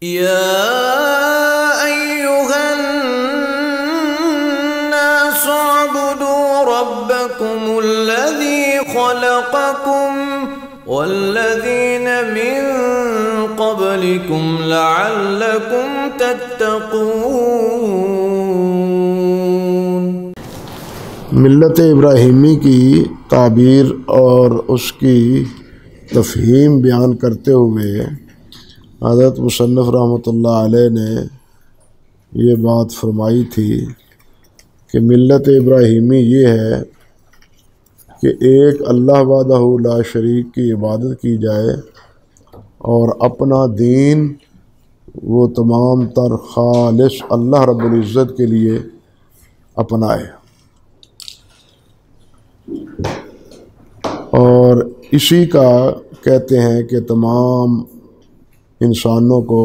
يا أيها الناس اعبدوا ربكم الذي خلقكم والذين من قبلكم لعلكم تتقون۔ ملت ابراہیمی کی تعبیر اور اس کی تفہیم بیان کرتے ہوئے حضرت مصنف رحمۃ اللہ علیہ نے یہ بات فرمائی تھی کہ ملت ابراہیمی یہ ہے کہ ایک اللہ وحدہ لا شریک کی عبادت کی جائے اور اپنا دین وہ تمام تر خالص اللہ رب العزت کے لیے اپنائے، اور اسی کا کہتے ہیں کہ تمام انسانوں کو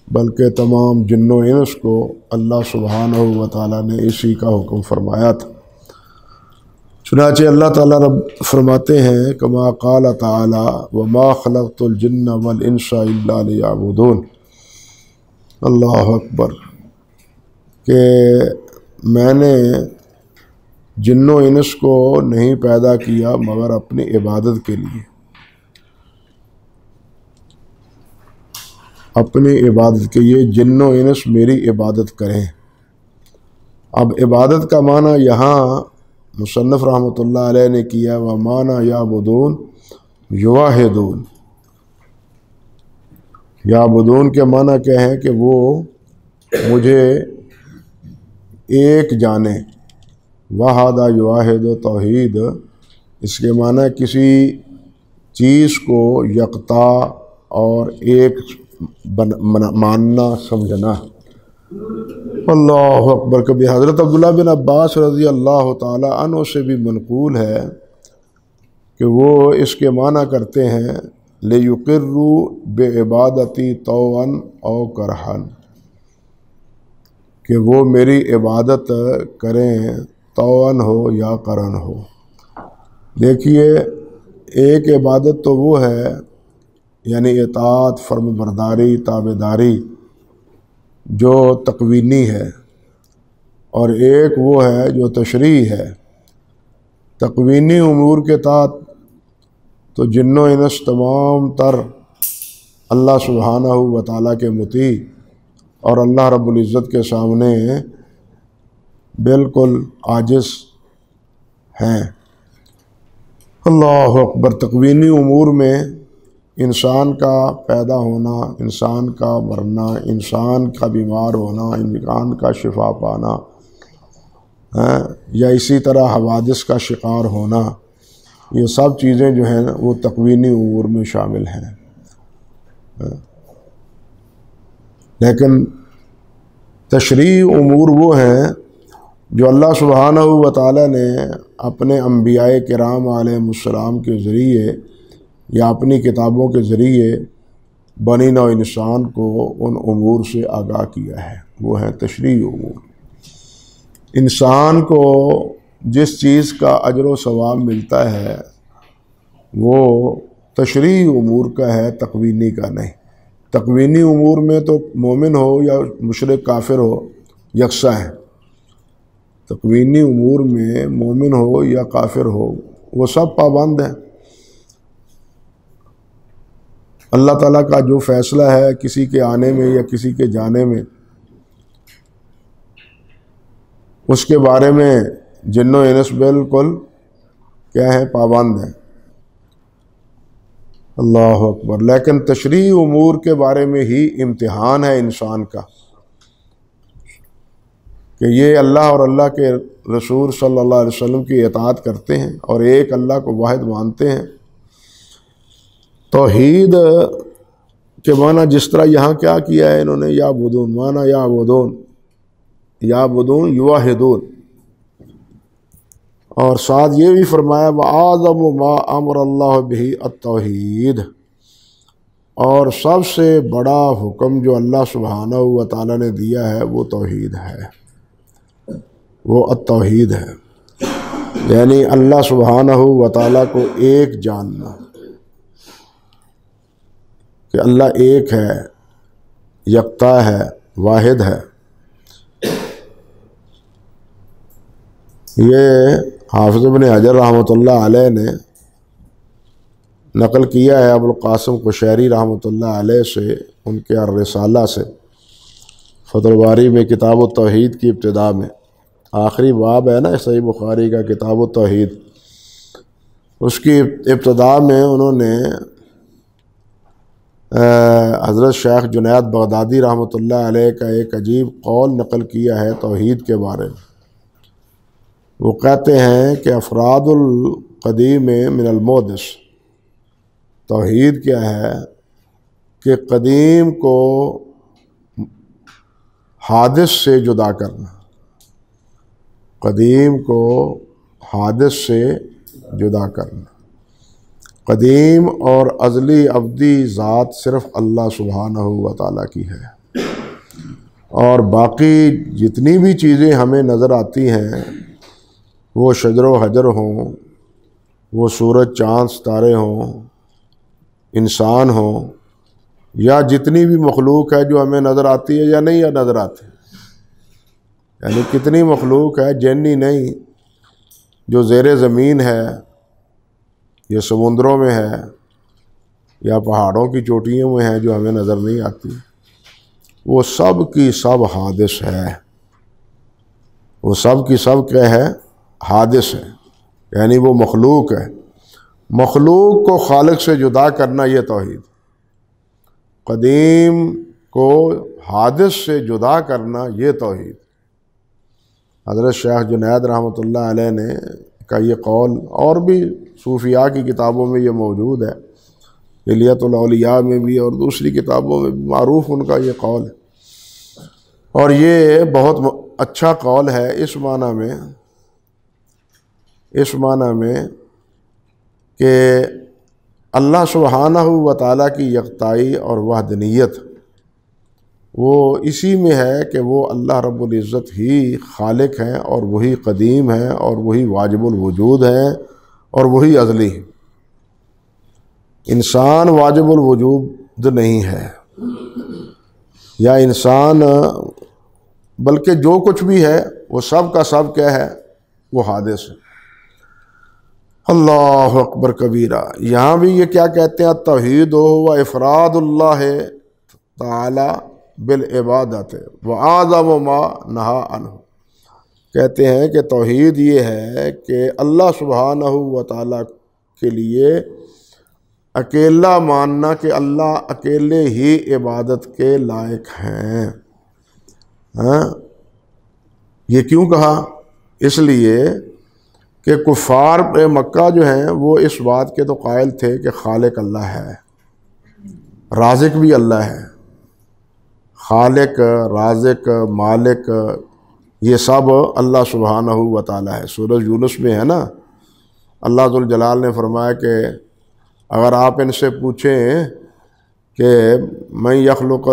بلکہ تمام جن و انس کو اللہ سبحانہ و تعالیٰ نے اسی کا حکم فرمایا تھا۔ چنانچہ اللہ تعالیٰ رب فرماتے ہیں کما قال تعالیٰ وما خلقت الجن والانس الا لیعبدون، اللہ اکبر، کہ میں نے جن و انس کو نہیں پیدا کیا مگر اپنی عبادت کے لیے، اپنی عبادت کے لیے جن و انس میری عبادت کریں۔ اب عبادت کا معنی یہاں مصنف رحمۃ اللہ علیہ نے کیا وَمَانَا یعبدون یواحدون۔ یعبدون کے معنی کیا ہے کہ وہ مجھے ایک جانے، وحدہ یواحد توحید، اس کے معنی کسی چیز کو یکتا اور ایک ماننا سمجھنا۔ اللہ اکبر۔ کبھی حضرت عبداللہ بن عباس رضی اللہ تعالی عنہ سے بھی منقول ہے کہ وہ اس کے معنی کرتے ہیں لِيُقِرُّوا بِعِبَادَتِي طَوْعًا أَوْ كَرْحًا، کہ وہ میری عبادت کریں طوعاً ہو یا کرن ہو۔ دیکھیے، ایک عبادت تو وہ ہے یعنی اطاعت، فرم برداری، تابعداری جو تقوینی ہے، اور ایک وہ ہے جو تشریعی ہے۔ تقوینی امور کے تحت تو جن و انس تمام تر اللہ سبحانہ و تعالیٰ کے مطیع اور اللہ رب العزت کے سامنے بالکل عاجز ہیں۔ اللہ اکبر۔ تقوینی امور میں انسان کا پیدا ہونا، انسان کا مرنا، انسان کا بیمار ہونا، انسان کا شفا پانا، یا اسی طرح حوادث کا شکار ہونا، یہ سب چیزیں جو ہیں وہ تقوینی امور میں شامل ہیں۔ لیکن تشریعی امور وہ ہیں جو اللہ سبحانہ و تعالیٰ نے اپنے انبیاء کرام علیہ السلام کے ذریعے یا اپنی کتابوں کے ذریعے بنی نوع انسان کو ان امور سے آگاہ کیا ہے، وہ ہیں تشریعی امور۔ انسان کو جس چیز کا اجر و ثواب ملتا ہے وہ تشریعی امور کا ہے، تقوینی کا نہیں۔ تقوینی امور میں تو مومن ہو یا مشرک کافر ہو یکساں ہیں۔ تقوینی امور میں مومن ہو یا کافر ہو وہ سب پابند ہیں۔ اللہ تعالیٰ کا جو فیصلہ ہے کسی کے آنے میں یا کسی کے جانے میں، اس کے بارے میں جن و انس بالکل کیا ہے، پابند ہیں۔ اللہ اکبر۔ لیکن تشریعی امور کے بارے میں ہی امتحان ہے انسان کا کہ یہ اللہ اور اللہ کے رسول صلی اللہ علیہ وسلم کی اطاعت کرتے ہیں اور ایک اللہ کو واحد مانتے ہیں۔ توحید کے معنی جس طرح یہاں کیا کیا ہے انہوں نے، یعبدون، معنی یعبدون یواحدون، اور ساتھ یہ بھی فرمایا وَأَعْظَمُ مَا أَمَرَ اللَّهُ بِهِ التَّوْحِيدُ، اور سب سے بڑا حکم جو اللہ سبحانہ و تعالیٰ نے دیا ہے وہ توحید ہے، وہ التوحید ہے، یعنی اللہ سبحانہ و تعالیٰ کو ایک جاننا کہ اللہ ایک ہے، یکتا ہے، واحد ہے۔ یہ حافظ ابن حجر رحمۃ اللہ علیہ نے نقل کیا ہے ابو القاسم قشیری رحمۃ اللہ علیہ سے، ان کے الرسالہ سے، فتح الباری میں کتاب التوحید کی ابتدا میں آخری باب ہے نا صحیح بخاری کا، کتاب التوحید، اس کی ابتدا میں انہوں نے حضرت شیخ جنید بغدادی رحمۃ اللہ علیہ کا ایک عجیب قول نقل کیا ہے توحید کے بارے میں۔ وہ کہتے ہیں کہ افراد القدیم من المحدث، توحید کیا ہے کہ قدیم کو حادث سے جدا کرنا، قدیم کو حادث سے جدا کرنا۔ قدیم اور ازلی ابدی ذات صرف اللہ سبحانہ و تعالیٰ کی ہے، اور باقی جتنی بھی چیزیں ہمیں نظر آتی ہیں، وہ شجر و حجر ہوں، وہ سورج چاند ستارے ہوں، انسان ہوں، یا جتنی بھی مخلوق ہے جو ہمیں نظر آتی ہے یا نہیں نظر آتی، یعنی کتنی مخلوق ہے جنی نہیں، جو زیر زمین ہے، یہ سمندروں میں ہے، یا پہاڑوں کی چوٹیوں میں ہے جو ہمیں نظر نہیں آتی، وہ سب کی سب حادث ہے، وہ سب کی سب کیا ہے؟ حادث ہے، یعنی وہ مخلوق ہے۔ مخلوق کو خالق سے جدا کرنا یہ توحید، قدیم کو حادث سے جدا کرنا یہ توحید۔ حضرت شیخ جنید رحمۃ اللہ علیہ نے کا یہ قول، اور بھی صوفیاء کی کتابوں میں یہ موجود ہے، حلیت الاولیاء میں بھی اور دوسری کتابوں میں بھی معروف ان کا یہ قول ہے، اور یہ بہت اچھا قول ہے اس معنی میں کہ اللہ سبحانہ و تعالیٰ کی یکتائی اور وحدانیت وہ اسی میں ہے کہ وہ اللہ رب العزت ہی خالق ہیں، اور وہی قدیم ہیں، اور وہی واجب الوجود ہیں، اور وہی ازلی ہیں۔ انسان واجب الوجود نہیں ہے، یا انسان بلکہ جو کچھ بھی ہے وہ سب کا سب کیا ہے؟ وہ حادث ہے۔ اللہ اکبر کبیرہ۔ یہاں بھی یہ کیا کہتے ہیں؟ توحید و افراد اللہ تعالی بالعبادت وَأَعْظَمُ مَا نَهَى عنہ، کہتے ہیں کہ توحید یہ ہے کہ اللہ سبحانہ و تعالیٰ کے لیے اکیلا ماننا کہ اللہ اکیلے ہی عبادت کے لائق ہیں۔ یہ کیوں کہا؟ اس لیے کہ کفار مکہ جو ہیں وہ اس بات کے تو قائل تھے کہ خالق اللہ ہے، رازق بھی اللہ ہے، خالق، رازق، مالک، یہ سب اللہ سبحانہ و تعالیٰ ہے۔ سورہ یونس میں ہے نا، اللہ ذوالجلال نے فرمایا کہ اگر آپ ان سے پوچھیں کہ میں یخلق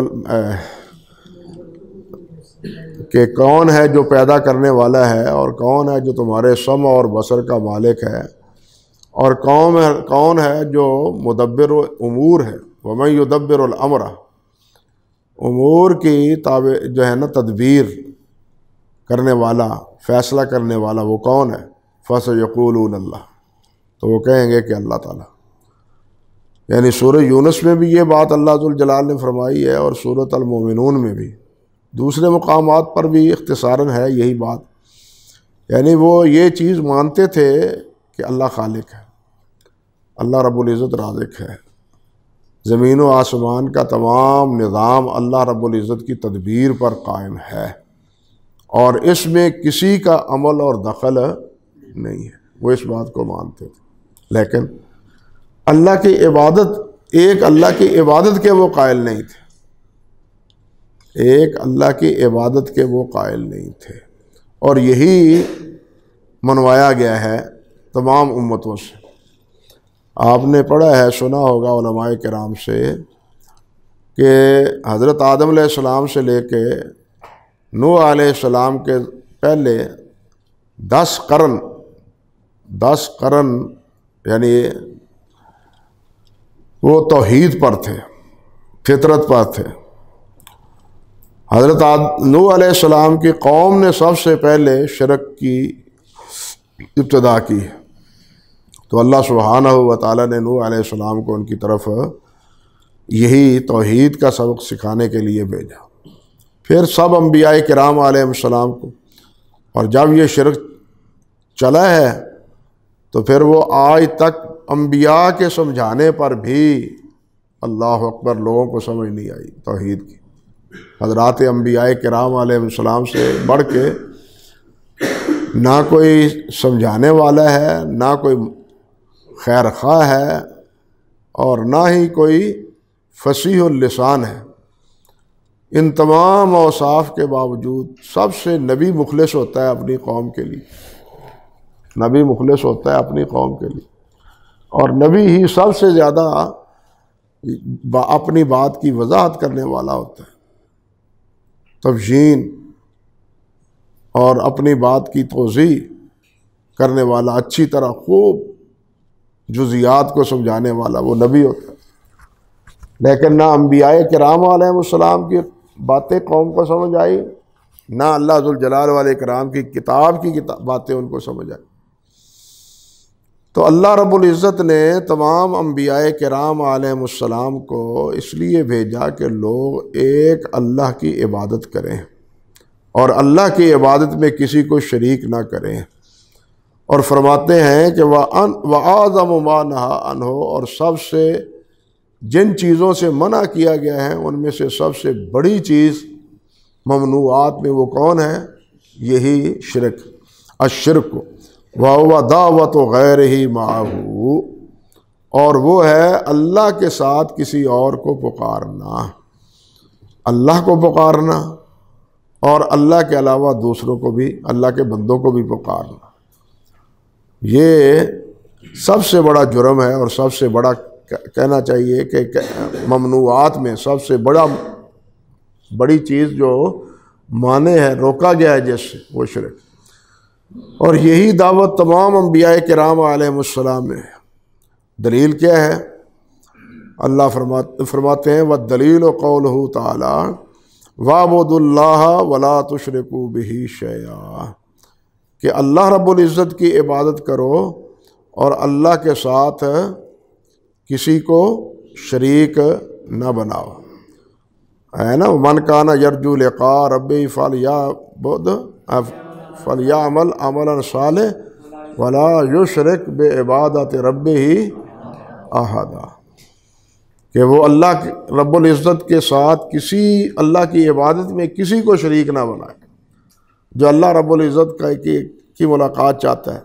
کہ کون ہے جو پیدا کرنے والا ہے، اور کون ہے جو تمہارے سمع اور بصر کا مالک ہے، اور کون ہے جو مدبر امور ہے، وَمَن يُدَبِّرُ الْأَمْرَ، امور کی تابع جو ہے نا تدبیر کرنے والا، فیصلہ کرنے والا وہ کون ہے؟ فَسَيَقُولُونَ اللَّهُ، تو وہ کہیں گے کہ اللہ تعالیٰ۔ یعنی سورہ یونس میں بھی یہ بات اللہ ذوالجلال نے فرمائی ہے، اور سورۃ المومنون میں بھی، دوسرے مقامات پر بھی اختصاراً ہے یہی بات۔ یعنی وہ یہ چیز مانتے تھے کہ اللہ خالق ہے، اللہ رب العزت رازق ہے، زمین و آسمان کا تمام نظام اللہ رب العزت کی تدبیر پر قائم ہے، اور اس میں کسی کا عمل اور دخل نہیں ہے، وہ اس بات کو مانتے تھے۔ لیکن اللہ کی عبادت، ایک اللہ کی عبادت کے وہ قائل نہیں تھے، ایک اللہ کی عبادت کے وہ قائل نہیں تھے، اور یہی منوایا گیا ہے تمام امتوں سے۔ آپ نے پڑھا ہے، سنا ہوگا علماء کرام سے کہ حضرت آدم علیہ السلام سے لے کے نوح علیہ السلام کے پہلے 10 قرن یعنی وہ توحید پر تھے، فطرت پر تھے، حضرت نوح علیہ السلام کی قوم نے سب سے پہلے شرک کی ابتدا کی، تو اللہ سبحانہ و تعالیٰ نے نوح علیہ السلام کو ان کی طرف یہی توحید کا سبق سکھانے کے لیے بھیجا، پھر سب انبیاء کرام علیہ السلام کو، اور جب یہ شرک چلا ہے تو پھر وہ آج تک انبیاء کے سمجھانے پر بھی اللہ اکبر لوگوں کو سمجھ نہیں آئی توحید کی۔ حضرات انبیاء کرام علیہ السلام سے بڑھ کے نہ کوئی سمجھانے والا ہے، نہ کوئی خیر خواہ ہے، اور نہ ہی کوئی فصیح اللسان ہے۔ ان تمام اوصاف کے باوجود سب سے نبی مخلص ہوتا ہے اپنی قوم کے لیے، نبی مخلص ہوتا ہے اپنی قوم کے لیے، اور نبی ہی سب سے زیادہ اپنی بات کی وضاحت کرنے والا ہوتا ہے، تبیین اور اپنی بات کی توضیح کرنے والا، اچھی طرح خوب جزیات کو سمجھانے والا وہ نبی ہوتا ہے۔ لیکن نہ انبیاء کرام علیہ السلام کی باتیں قوم کو سمجھ آئی، نہ اللہ ذوالجلال والے کرام کی کتاب کی باتیں ان کو سمجھ آئی۔ تو اللہ رب العزت نے تمام انبیاء کرام علیہ السلام کو اس لیے بھیجا کہ لوگ ایک اللہ کی عبادت کریں اور اللہ کی عبادت میں کسی کو شریک نہ کریں، اور فرماتے ہیں کہ وَأَعْظَمُ مَا نَهَىٰ عَنْهُ، اور سب سے جن چیزوں سے منع کیا گیا ہے ان میں سے سب سے بڑی چیز ممنوعات میں وہ کون ہے؟ یہی شرک، الشرک وَهُوَ دَعْوَةُ غَيْرِهِ مَعَهُ، اور وہ ہے اللہ کے ساتھ کسی اور کو پکارنا، اللہ کو پکارنا اور اللہ کے علاوہ دوسروں کو بھی، اللہ کے بندوں کو بھی پکارنا۔ یہ سب سے بڑا جرم ہے، اور سب سے بڑا کہنا چاہیے کہ ممنوعات میں سب سے بڑی چیز جو مانے ہے، روکا گیا ہے جس سے، وہ شرک۔ اور یہی دعوت تمام انبیاء کرام علیہ السلام میں ہے۔ دلیل کیا ہے؟ اللہ فرماتے ہیں وَالدَّلِيلُ قَوْلُهُ تَعَالَى وَاعْبُدُوا اللَّهَ وَلَا تُشْرِكُوا بِهِ شَيْئًا، کہ اللہ رب العزت کی عبادت کرو اور اللہ کے ساتھ کسی کو شریک نہ بناؤ، ہے نا؟ مَنْ كَانَ يَرْجُو لِقَاءَ رَبِّهِ فَلْيَعْمَلْ عَمَلًا صَالِحًا وَلَا يُشْرِكْ بِعِبَادَةِ رَبِّهِ أَحَدًا، کہ وہ اللہ رب العزت کے ساتھ اللہ کی عبادت میں کسی کو شریک نہ بنائے۔ جو اللہ رب العزت کی ملاقات چاہتا ہے،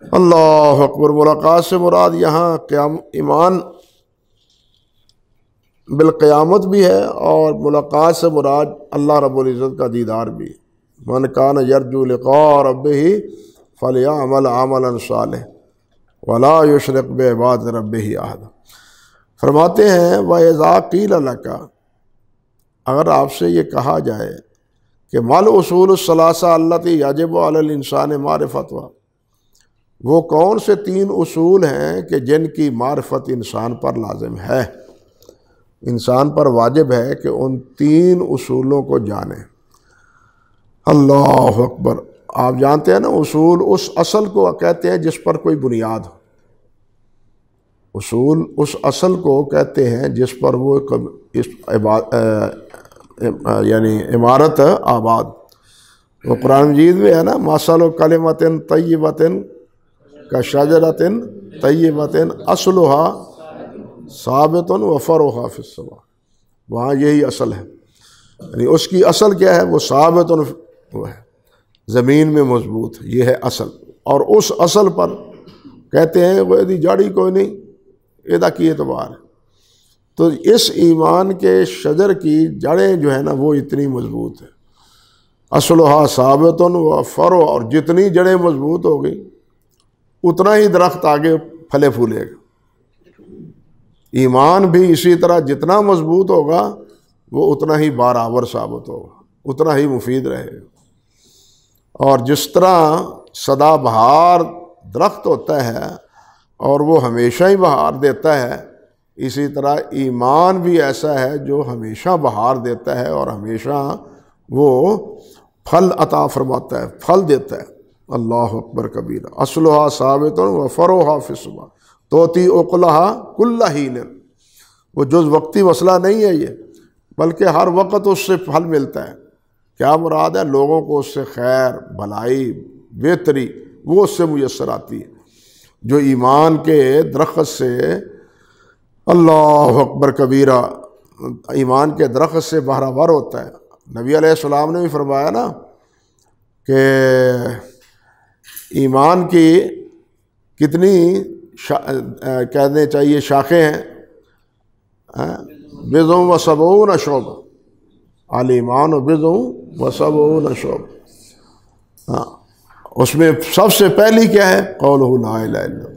اللہ اکبر، ملاقات سے مراد یہاں ایمان بالقیامت بھی ہے، اور ملاقات سے مراد اللہ رب العزت کا دیدار بھی۔ من کان یرجو لقاء ربہ فلیعمل عملا صالحا ولا یشرک بعبادۃ ربہ احدا۔ فرماتے ہیں وَإِذَا قِيلَ لَكَ، اگر آپ سے یہ کہا جائے کہ مَا الْأُصُولُ الثَّلَاثَةُ الَّتِي يَجِبُ عَلَى الْإِنسَانِ مَعْرِفَتُهَا، وہ کون سے 3 اصول ہیں کہ جن کی معرفت انسان پر لازم ہے، انسان پر واجب ہے کہ ان 3 اصولوں کو جانیں۔ اللہ اکبر، آپ جانتے ہیں نا، اصول اس اصل کو کہتے ہیں جس پر کوئی بنیاد ہو، اصول اس اصل کو کہتے ہیں جس پر وہ یعنی عمارت آباد۔ وہ قرآن مجید میں ہے نا، مَثَلُ كَلِمَةٍ طَيِّبَةٍ كَشَجَرَةٍ طَيِّبَةٍ أَصْلُهَا ثَابِتٌ وَفَرْعُهَا فِي السَّمَاء، وہاں یہی اصل ہے، یعنی اس کی اصل کیا ہے؟ وہ ثابت ہے، زمین میں مضبوط، یہ ہے اصل۔ اور اس اصل پر کہتے ہیں وہ دی جاڑی کوئی نہیں، ادا کی اعتبار ہے۔ تو اس ایمان کے شجر کی جڑیں جو ہے نا وہ اتنی مضبوط ہے، اصلها ثابت و فرع، اور جتنی جڑیں مضبوط ہو گئی اتنا ہی درخت آگے پھلے پھولے گا۔ ایمان بھی اسی طرح جتنا مضبوط ہوگا وہ اتنا ہی بارآور ثابت ہوگا، اتنا ہی مفید رہے گا۔ اور جس طرح سدا بہار درخت ہوتا ہے اور وہ ہمیشہ ہی بہار دیتا ہے، اسی طرح ایمان بھی ایسا ہے جو ہمیشہ بہار دیتا ہے اور ہمیشہ وہ پھل عطا فرماتا ہے، پھل دیتا ہے۔ اللہ اکبر کبیرہ۔ اصلھا ثابت و فروھا فی الصبح توتی اکلھا کل حین۔ وہ جز وقتی مسئلہ نہیں ہے یہ، بلکہ ہر وقت اس سے پھل ملتا ہے۔ کیا مراد ہے؟ لوگوں کو اس سے خیر، بھلائی، بہتری وہ اس سے میسر آتی ہے۔ جو ایمان کے درخت سے، اللہ اکبر کبیرہ، ایمان کے درخت سے بہرہ ور ہوتا ہے۔ نبی علیہ السلام نے بھی فرمایا نا کہ ایمان کی کتنی کہنے چاہیے شاخیں ہیں، بضع و سبعون شعبہ، الایمان بضع و سبعون شعبہ۔ اس میں سب سے پہلی کیا ہے؟ قولہ لا الہ الا اللہ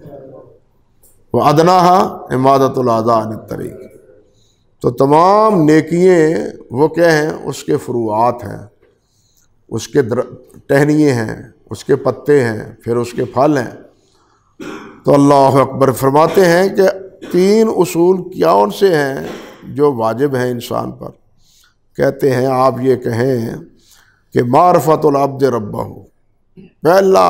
وادناہا اماطۃ الاذی عن الطریق۔ تو تمام نیکییں وہ کیا ہیں؟ اس کے فروعات ہیں، اس کے ٹہنیے ہیں، اس کے پتے ہیں، پھر اس کے پھل ہیں۔ تو اللہ اکبر فرماتے ہیں کہ 3 اصول کون سے ہیں جو واجب ہیں انسان پر؟ کہتے ہیں آپ یہ کہیں کہ معرفت العبد ربہ۔ پہلا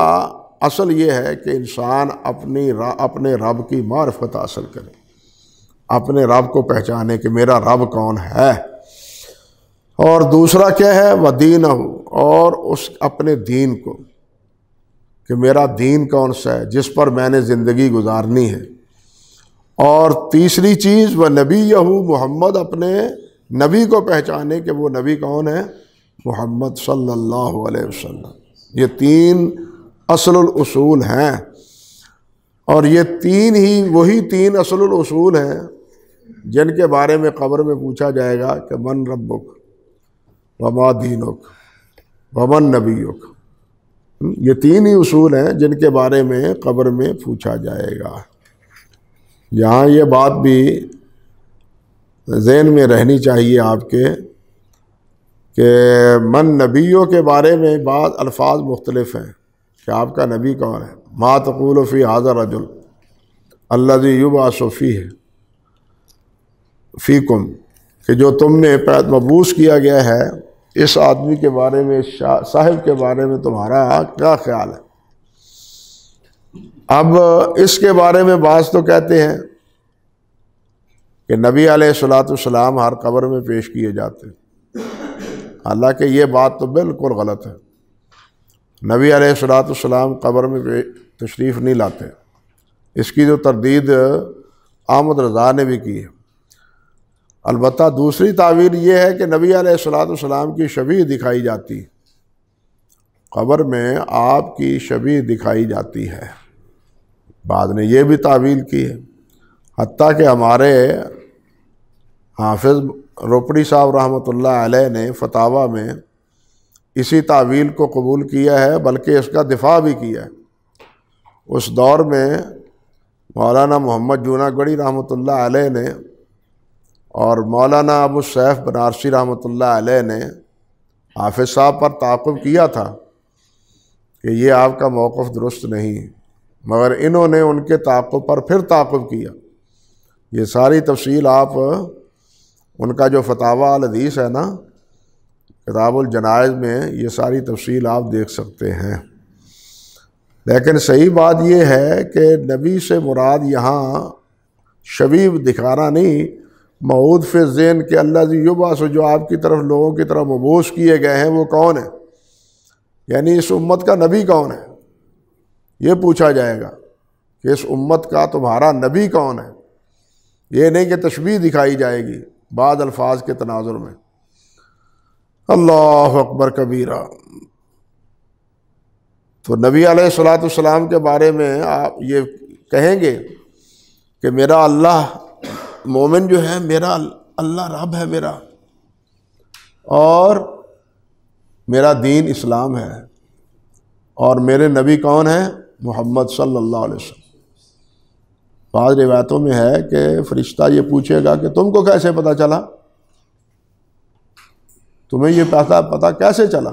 اصل یہ ہے کہ انسان اپنے رب کی معرفت حاصل کرے، اپنے رب کو پہچانے کہ میرا رب کون ہے۔ اور دوسرا کیا ہے؟ وَدِینَہُ، اور اس اپنے دین کو، کہ میرا دین کون سا ہے جس پر میں نے زندگی گزارنی ہے۔ اور تیسری چیز وَنَبِيَّهُ، محمد، اپنے نبی کو پہچانے کہ وہ نبی کون ہے؟ محمد صلی اللہ علیہ وسلم۔ یہ 3 اصل الاصول ہیں، اور یہ 3 ہی وہی 3 اصل الاصول ہیں جن کے بارے میں قبر میں پوچھا جائے گا کہ من ربک وما دینک ومن نبیک۔ یہ 3 ہی اصول ہیں جن کے بارے میں قبر میں پوچھا جائے گا۔ یہاں یہ بات بھی ذہن میں رہنی چاہیے آپ کے کہ من نبیوں کے بارے میں بعض الفاظ مختلف ہیں کہ آپ کا نبی کون ہے۔ ما تقول فی ھذا الرجل الذی یبعث فیکم، کہ جو تم نے مبعوث کیا گیا ہے اس آدمی کے بارے میں، صاحب کے بارے میں تمہارا کیا خیال ہے؟ اب اس کے بارے میں بعض تو کہتے ہیں کہ نبی علیہ الصلوۃ والسلام ہر قبر میں پیش کیے جاتے ہیں، حالانکہ یہ بات تو بالکل غلط ہے۔ نبی علیہ الصلوۃ والسلام قبر میں تشریف نہیں لاتے۔ اس کی جو تردید احمد رضا نے بھی کی ہے۔ البتہ دوسری تعبیر یہ ہے کہ نبی علیہ الصلوۃ والسلام کی شبیہ دکھائی جاتی ہے، قبر میں آپ کی شبیہ دکھائی جاتی ہے۔ بعد نے یہ بھی تعویل کی ہے، حتیٰ کہ ہمارے حافظ روپڑی صاحب رحمۃ اللہ علیہ نے فتاویٰ میں اسی تعویل کو قبول کیا ہے، بلکہ اس کا دفاع بھی کیا ہے۔ اس دور میں مولانا محمد جوناگڑھی رحمۃ اللہ علیہ نے اور مولانا ابو السیف بنارسی رحمۃ اللہ علیہ نے حافظ صاحب پر تعاقب کیا تھا کہ یہ آپ کا موقف درست نہیں، مگر انہوں نے ان کے تعاقب پر پھر تعاقب کیا۔ یہ ساری تفصیل آپ ان کا جو فتاویٰ الحدیث ہے نا کتاب الجنائز میں، یہ ساری تفصیل آپ دیکھ سکتے ہیں۔ لیکن صحیح بات یہ ہے کہ نبی سے مراد یہاں شبیہ دکھانا نہیں، موعود فی الذہن کہ الذی یبعث، جو آپ کی طرف لوگوں کی طرف مبعوث کیے گئے ہیں وہ کون ہیں، یعنی اس امت کا نبی کون ہے، یہ پوچھا جائے گا کہ اس امت کا تمہارا نبی کون ہے۔ یہ نہیں کہ تشبیہ دکھائی جائے گی بعض الفاظ کے تناظر میں۔ اللہ اکبر کبیرہ۔ تو نبی علیہ الصلوۃ والسلام کے بارے میں آپ یہ کہیں گے کہ میرا اللہ، مومن جو ہے میرا اللہ رب ہے میرا، اور میرا دین اسلام ہے، اور میرے نبی کون ہیں؟ محمد صلی اللہ علیہ وسلم۔ بعض روایتوں میں ہے کہ فرشتہ یہ پوچھے گا کہ تم کو کیسے پتہ چلا، تمہیں یہ پتہ کیسے چلا؟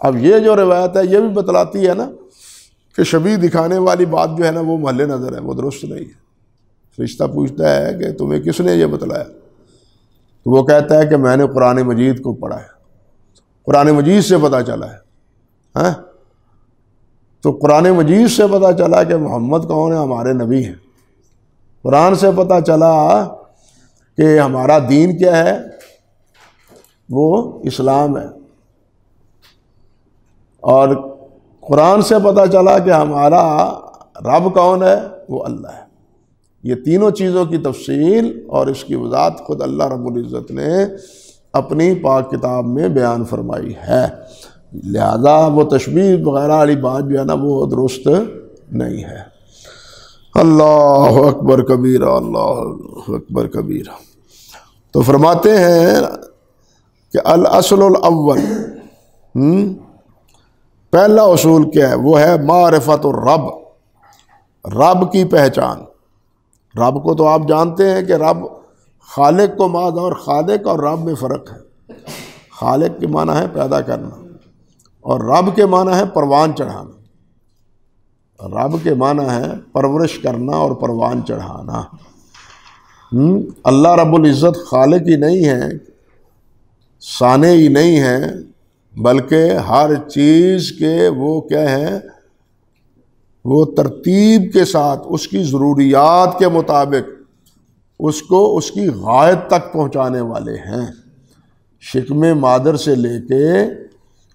اب یہ جو روایت ہے یہ بھی بتلاتی ہے نا کہ شبیہ دکھانے والی بات جو ہے نا وہ محل نظر ہے، وہ درست نہیں ہے۔ فرشتہ پوچھتا ہے کہ تمہیں کس نے یہ بتلایا؟ تو وہ کہتا ہے کہ میں نے قرآن مجید کو پڑھا ہے، قرآن مجید سے پتہ چلا ہے۔ تو قرآن مجید سے پتہ چلا کہ محمد کون ہے، ہمارے نبی ہیں۔ قرآن سے پتہ چلا کہ ہمارا دین کیا ہے، وہ اسلام ہے، اور قرآن سے پتہ چلا کہ ہمارا رب کون ہے، وہ اللہ ہے۔ یہ تینوں چیزوں کی تفصیل اور اس کی وضاحت خود اللہ رب العزت نے اپنی پاک کتاب میں بیان فرمائی ہے، لہذا وہ تشبیہ وغیرہ والی بات جو ہے نا وہ درست نہیں ہے۔ اللہ اکبر کبیرہ، اللہ اکبر کبیرہ۔ تو فرماتے ہیں کہ الاصل الاول، پہلا اصول کیا ہے؟ وہ ہے معرفت الرب، رب کی پہچان۔ رب کو تو آپ جانتے ہیں کہ رب خالق کو ماد، اور خالق اور رب میں فرق ہے۔ خالق کے معنی ہے پیدا کرنا، اور رب کے معنی ہے پروان چڑھانا۔ رب کے معنی ہے پرورش کرنا اور پروان چڑھانا۔ اللہ رب العزت خالق ہی نہیں ہے، صانع ہی نہیں ہے، بلکہ ہر چیز کے وہ کیا ہے، وہ ترتیب کے ساتھ اس کی ضروریات کے مطابق اس کو اس کی غایت تک پہنچانے والے ہیں۔ شکم مادر سے لے کے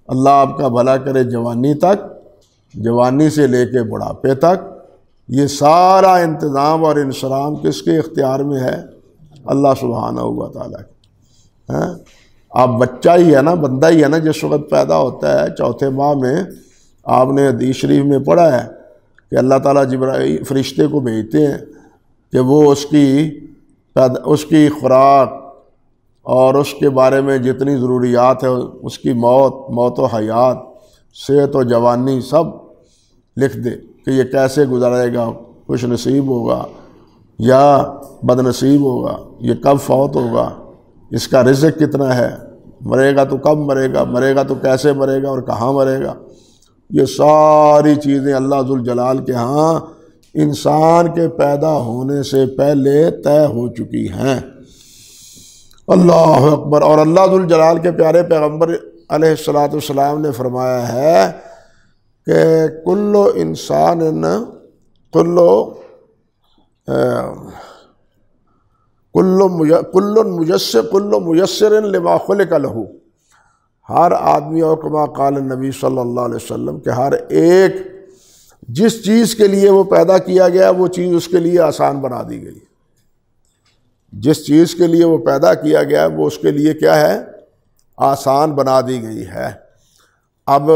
اللہ آپ کا بھلا کرے جوانی تک، جوانی سے لے کے بڑھاپے تک، یہ سارا انتظام اور انصرام کس کے اختیار میں ہے؟ اللہ سبحانہ و تعالیٰ کے۔ آپ بچہ ہی ہے نا، بندہ ہی ہے نا، جس وقت پیدا ہوتا ہے چوتھے ماہ میں، آپ نے حدیث شریف میں پڑھا ہے کہ اللہ تعالیٰ جبرائیل فرشتے کو بھیجتے ہیں کہ وہ اس کی خوراک اور اس کے بارے میں جتنی ضروریات ہے، اس کی موت و حیات، صحت و جوانی سب لکھ دے کہ یہ کیسے گزارے گا، خوش نصیب ہوگا یا بد نصیب ہوگا، یہ کب فوت ہوگا، اس کا رزق کتنا ہے، مرے گا تو کب مرے گا، مرے گا تو کیسے مرے گا اور کہاں مرے گا۔ یہ ساری چیزیں اللہ ذوالجلال کے ہاں انسان کے پیدا ہونے سے پہلے طے ہو چکی ہیں۔ اللہ اکبر۔ اور اللہ ذوالجلال کے پیارے پیغمبر علیہ السلام نے فرمایا ہے کہ کل میسر لما خلق لہ، ہر آدمی، اور کما قال النبی صلی اللہ علیہ وسلم، کہ ہر ایک جس چیز کے لیے وہ پیدا کیا گیا وہ چیز اس کے لیے آسان بنا دی گئی۔ جس چیز کے لیے وہ پیدا کیا گیا وہ اس کے لیے کیا ہے؟ آسان بنا دی گئی ہے۔ اب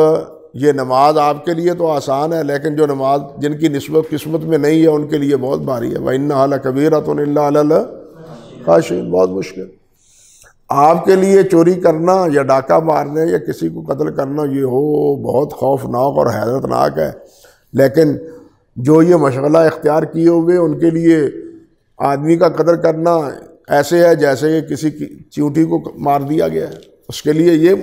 یہ نماز آپ کے لیے تو آسان ہے، لیکن جو نماز جن کی نسبت قسمت میں نہیں ہے ان کے لیے بہت بھاری ہے۔ وَإِنَّهَا لَكَبِيرَةٌ إِلَّا عَلَى الْخَاشِعِينَ، بہت مشکل۔ آپ کے لیے چوری کرنا یا ڈاکہ مارنے یا کسی کو قتل کرنا یہ بہت خوفناک اور حیرتناک ہے، لیکن جو یہ مشغلہ اختیار کیے ہوئے ان کے لیے آدمی کا قتل کرنا ایسے ہے جیسے کہ کسی کی چیونٹی کو مار دیا گیا ہے، اس کے لیے یہ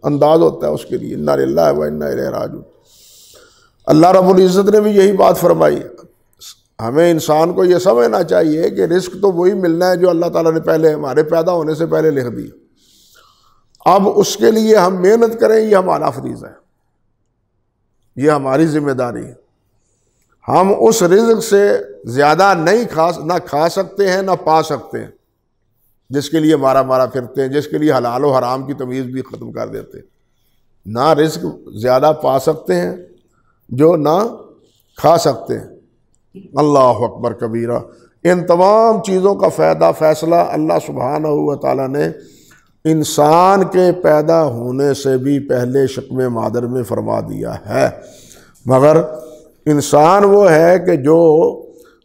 انداز ہوتا ہے اس کے لیے۔ انا للہ و انا الیہ راجعون۔ اللہ رب العزت نے بھی یہی بات فرمائی۔ ہمیں انسان کو یہ سمجھنا چاہیے کہ رزق تو وہی ملنا ہے جو اللہ تعالیٰ نے پہلے ہمارے پیدا ہونے سے پہلے لکھ دیا۔ اب اس کے لیے ہم محنت کریں، یہ ہمارا فریضہ ہے، یہ ہماری ذمہ داری ہے۔ ہم اس رزق سے زیادہ نہ کھا سکتے ہیں نہ پا سکتے ہیں، جس کے لیے مارا پھرتے ہیں، جس کے لیے حلال و حرام کی تمیز بھی ختم کر دیتے ہیں۔ نہ رزق زیادہ پا سکتے ہیں جو نہ کھا سکتے ہیں۔ اللہ اکبر کبیرہ۔ ان تمام چیزوں کا فیصلہ اللہ سبحانہ و تعالیٰ نے انسان کے پیدا ہونے سے بھی پہلے شکم مادر میں فرما دیا ہے، مگر انسان وہ ہے کہ جو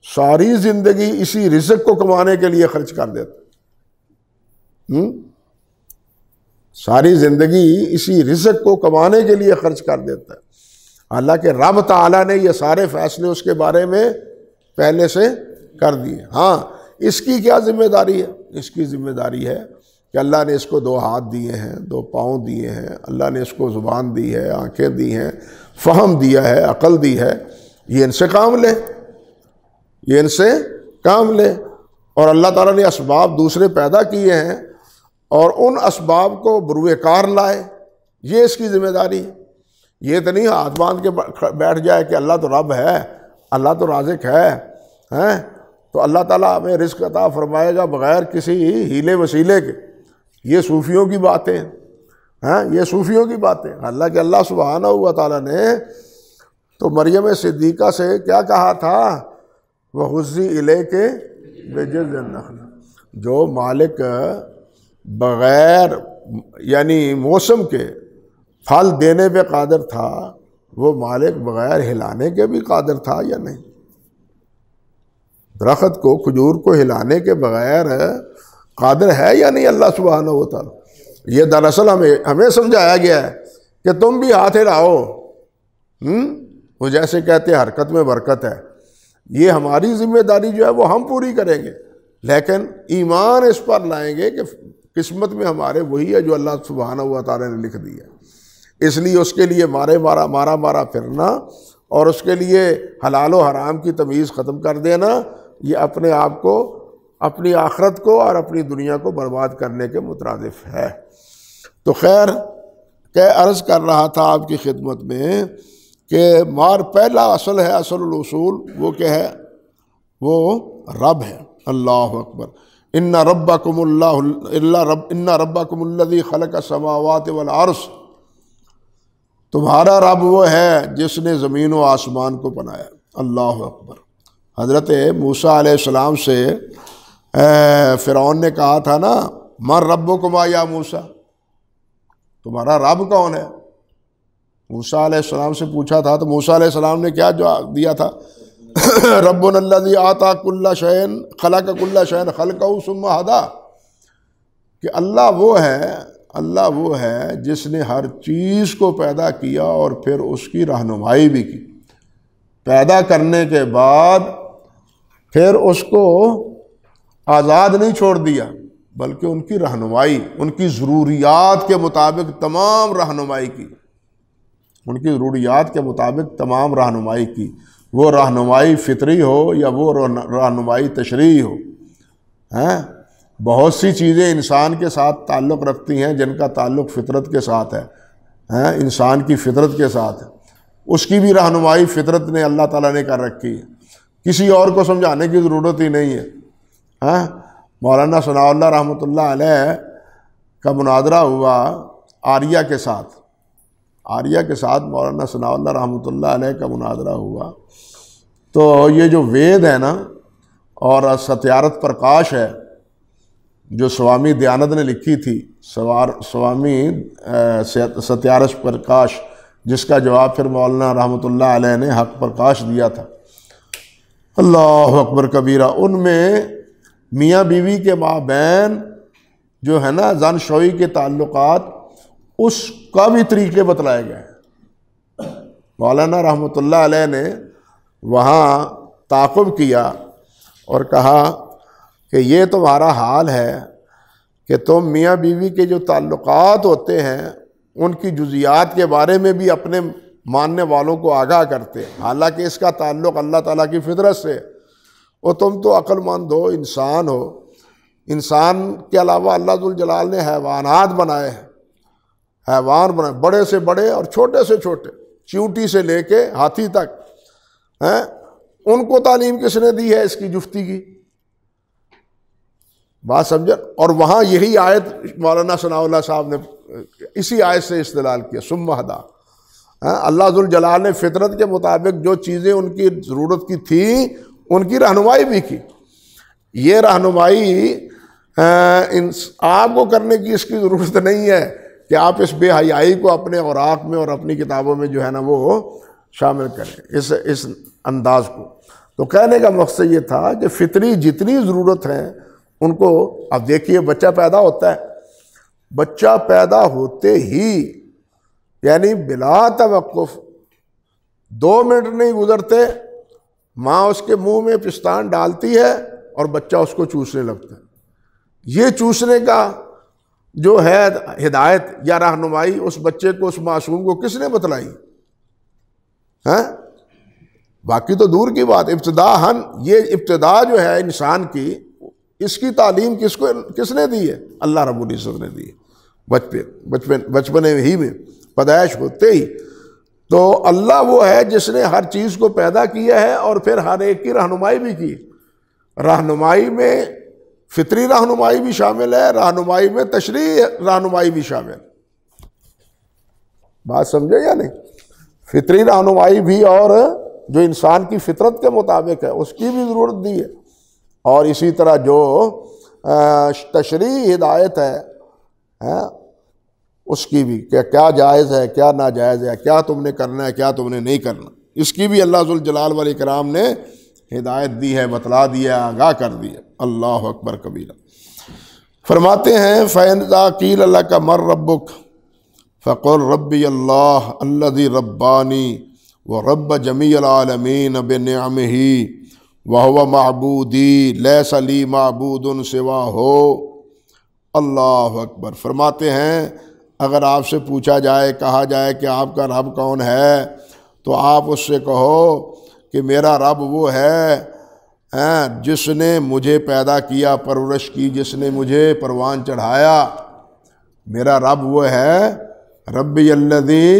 ساری زندگی اسی رزق کو کمانے کے لیے خرچ کر دیتا، ساری زندگی اسی رزق کو کمانے کے لیے خرچ کر دیتا ہے، حالانکہ رب تعالیٰ نے یہ سارے فیصلے اس کے بارے میں پہلے سے کر دیے۔ ہاں، اس کی کیا ذمہ داری ہے؟ اس کی ذمہ داری ہے کہ اللہ نے اس کو 2 ہاتھ دیے ہیں، 2 پاؤں دیے ہیں، اللہ نے اس کو زبان دی ہے، آنکھیں دی ہیں، فہم دیا ہے، عقل دی ہے، یہ ان سے کام لے، یہ ان سے کام لے، اور اللہ تعالیٰ نے اسباب دوسرے پیدا کیے ہیں اور ان اسباب کو بروئے کار لائے، یہ اس کی ذمہ داری ہے۔ یہ تو نہیں ہاتھ باندھ کے بیٹھ جائے کہ اللہ تو رب ہے، اللہ تو رازق ہے، تو اللہ تعالیٰ ہمیں رزق عطا فرمائے گا بغیر کسی ہیلے وسیلے کے۔ یہ صوفیوں کی باتیں ہیں، یہ صوفیوں کی باتیں۔ حالانکہ اللہ سبحانہ و تعالیٰ نے تو مریم صدیقہ سے کیا کہا تھا؟ وَحُزِّی إِلَيْكِ بِجِذْعِ النَّخْلِ، جو مالک بغیر یعنی موسم کے پھل دینے پہ قادر تھا، وہ مالک بغیر ہلانے کے بھی قادر تھا یا نہیں؟ درخت کو، کھجور کو ہلانے کے بغیر قادر ہے یا نہیں اللہ سبحانہ و تعالی؟ یہ دراصل ہمیں سمجھایا گیا ہے کہ تم بھی ہاتھ ہلاؤ، وہ جیسے کہتے ہیں حرکت میں برکت ہے۔ یہ ہماری ذمہ داری جو ہے وہ ہم پوری کریں گے، لیکن ایمان اس پر لائیں گے کہ قسمت میں ہمارے وہی ہے جو اللہ سبحانہ و تعالی نے لکھ دی ہے۔ اس لیے اس کے لیے مارا پھرنا اور اس کے لیے حلال و حرام کی تمیز ختم کر دینا، یہ اپنے آپ کو، اپنی آخرت کو اور اپنی دنیا کو برباد کرنے کے مترادف ہے۔ تو خیر کہ عرض کر رہا تھا آپ کی خدمت میں کہ پہلا اصل ہے، اصل الاصول وہ کیا ہے؟ وہ رب ہے۔ اللہ اکبر۔ ان ربکم الذی خلق السماوات والارض، تمہارا رب وہ ہے جس نے زمین و آسمان کو بنایا۔ اللہ اکبر۔ حضرت موسیٰ علیہ السلام سے فرعون نے کہا تھا نا، من ربکما یا موسیٰ، تمہارا رب کون ہے؟ موسیٰ علیہ السلام سے پوچھا تھا تو موسیٰ علیہ السلام نے کیا جواب دیا تھا؟ ربنا الذی آتا کل شیء خلق کل شیء خلقہ ثم ہدیٰ، کہ اللہ وہ ہے جس نے ہر چیز کو پیدا کیا اور پھر اس کی رہنمائی بھی کی۔ پیدا کرنے کے بعد پھر اس کو آزاد نہیں چھوڑ دیا، بلکہ ان کی رہنمائی، ان کی ضروریات کے مطابق تمام رہنمائی کی، ان کی ضروریات کے مطابق تمام رہنمائی کی، وہ رہنمائی فطری ہو یا وہ رہنمائی تشریعی ہو۔ بہت سی چیزیں انسان کے ساتھ تعلق رکھتی ہیں جن کا تعلق فطرت کے ساتھ ہے، انسان کی فطرت کے ساتھ ہے، اس کی بھی رہنمائی فطرت نے، اللہ تعالیٰ نے کر رکھی ہے، کسی اور کو سمجھانے کی ضرورت ہی نہیں ہے۔ مولانا ثناء اللہ رحمۃ اللہ علیہ کا مناظرہ ہوا آریہ کے ساتھ، مولانا ثناء اللہ رحمۃ اللہ علیہ کا مناظرہ ہوا، تو یہ جو وید ہے نا اور ستیارت پرکاش ہے جو سوامی دیانند نے لکھی تھی، سوامی ستیارش پرکاش، جس کا جواب پھر مولانا رحمۃ اللہ علیہ نے حق پرکاش دیا تھا۔ اللہ اکبر کبیرہ۔ ان میں میاں بیوی کے مابین جو ہے نا زن شوئی کے تعلقات، اس کا بھی طریقے بتلائے گئے ہیں۔ مولانا رحمۃ اللہ علیہ نے وہاں تعاقب کیا اور کہا کہ یہ تمہارا حال ہے کہ تم میاں بیوی کے جو تعلقات ہوتے ہیں ان کی جزیات کے بارے میں بھی اپنے ماننے والوں کو آگاہ کرتے ہیں، حالانکہ اس کا تعلق اللہ تعالیٰ کی فطرت سے، اور تم تو عقل مند ہو، انسان ہو۔ انسان کے علاوہ اللہ ذوالجلال نے حیوانات بنائے ہیں، بڑے سے بڑے اور چھوٹے سے چھوٹے، چیونٹی سے لے کے ہاتھی تک، ان کو تعلیم کس نے دی ہے اس کی جفتی کی؟ بات سمجھا؟ اور وہاں یہی آیت مولانا ثناء اللہ صاحب نے اسی آیت سے استدلال کیا، ثم ہدیٰ۔ اللہ ذوالجلال نے فطرت کے مطابق جو چیزیں ان کی ضرورت کی تھیں ان کی رہنمائی بھی کی۔ یہ رہنمائی آپ کو کرنے کی اس کی ضرورت نہیں ہے کہ آپ اس بے حیائی کو اپنے اوراق میں اور اپنی کتابوں میں جو ہے نا وہ شامل کریں، اس انداز کو۔ تو کہنے کا مقصد یہ تھا کہ فطری جتنی ضرورت ہے ان کو، اب دیکھیے بچہ پیدا ہوتا ہے، بچہ پیدا ہوتے ہی یعنی بلا توقف 2 منٹ نہیں گزرتے، ماں اس کے منہ میں پستان ڈالتی ہے اور بچہ اس کو چوسنے لگتا ہے۔ یہ چوسنے کا جو ہے ہدایت یا رہنمائی اس بچے کو، اس معصوم کو کس نے بتلائی؟ باقی تو دور کی بات، ابتداءً یہ ابتدا جو ہے انسان کی، اس کی تعلیم کس نے دی ہے؟ اللہ رب العزت نے دی ہے، بچپنے ہی میں، پیدائش ہوتے ہی۔ تو اللہ وہ ہے جس نے ہر چیز کو پیدا کیا ہے اور پھر ہر ایک کی رہنمائی بھی کی۔ رہنمائی میں فطری رہنمائی بھی شامل ہے، رہنمائی میں تشریعی رہنمائی بھی شامل ہے۔ بات سمجھے یا نہیں؟ فطری رہنمائی بھی، اور جو انسان کی فطرت کے مطابق ہے اس کی بھی ضرورت دی ہے، اور اسی طرح جو تشریعی ہدایت ہے اس کی بھی، کہ کیا جائز ہے کیا ناجائز ہے، کیا تم نے کرنا ہے کیا تم نے نہیں کرنا، اس کی بھی اللہ ذوالجلال والاکرام نے ہدایت دی ہے، بتلا دیا، آگاہ کر دیا۔ اللہ اکبر کبیرہ۔ فرماتے ہیں فَإِذَا قِيلَ لَكَ مَن رَبُّكَ فَقُلْ رَبِّيَ اللَّهُ الَّذِي رَبَّانِي وَرَبَّ جَمِيعِ الْعَالَمِينَ بِنِعَمِهِ وَهُوَ مَعْبُودِي لَيْسَ لِي مَعْبُودٌ سِوَاهُ۔ اللہ اکبر۔ فرماتے ہیں اگر آپ سے پوچھا جائے، کہا جائے کہ آپ کا رب کون ہے، تو آپ اس سے کہو کہ میرا رب وہ ہے جس نے مجھے پیدا کیا، پرورش کی، جس نے مجھے پروان چڑھایا۔ میرا رب وہ ہے ربی الذی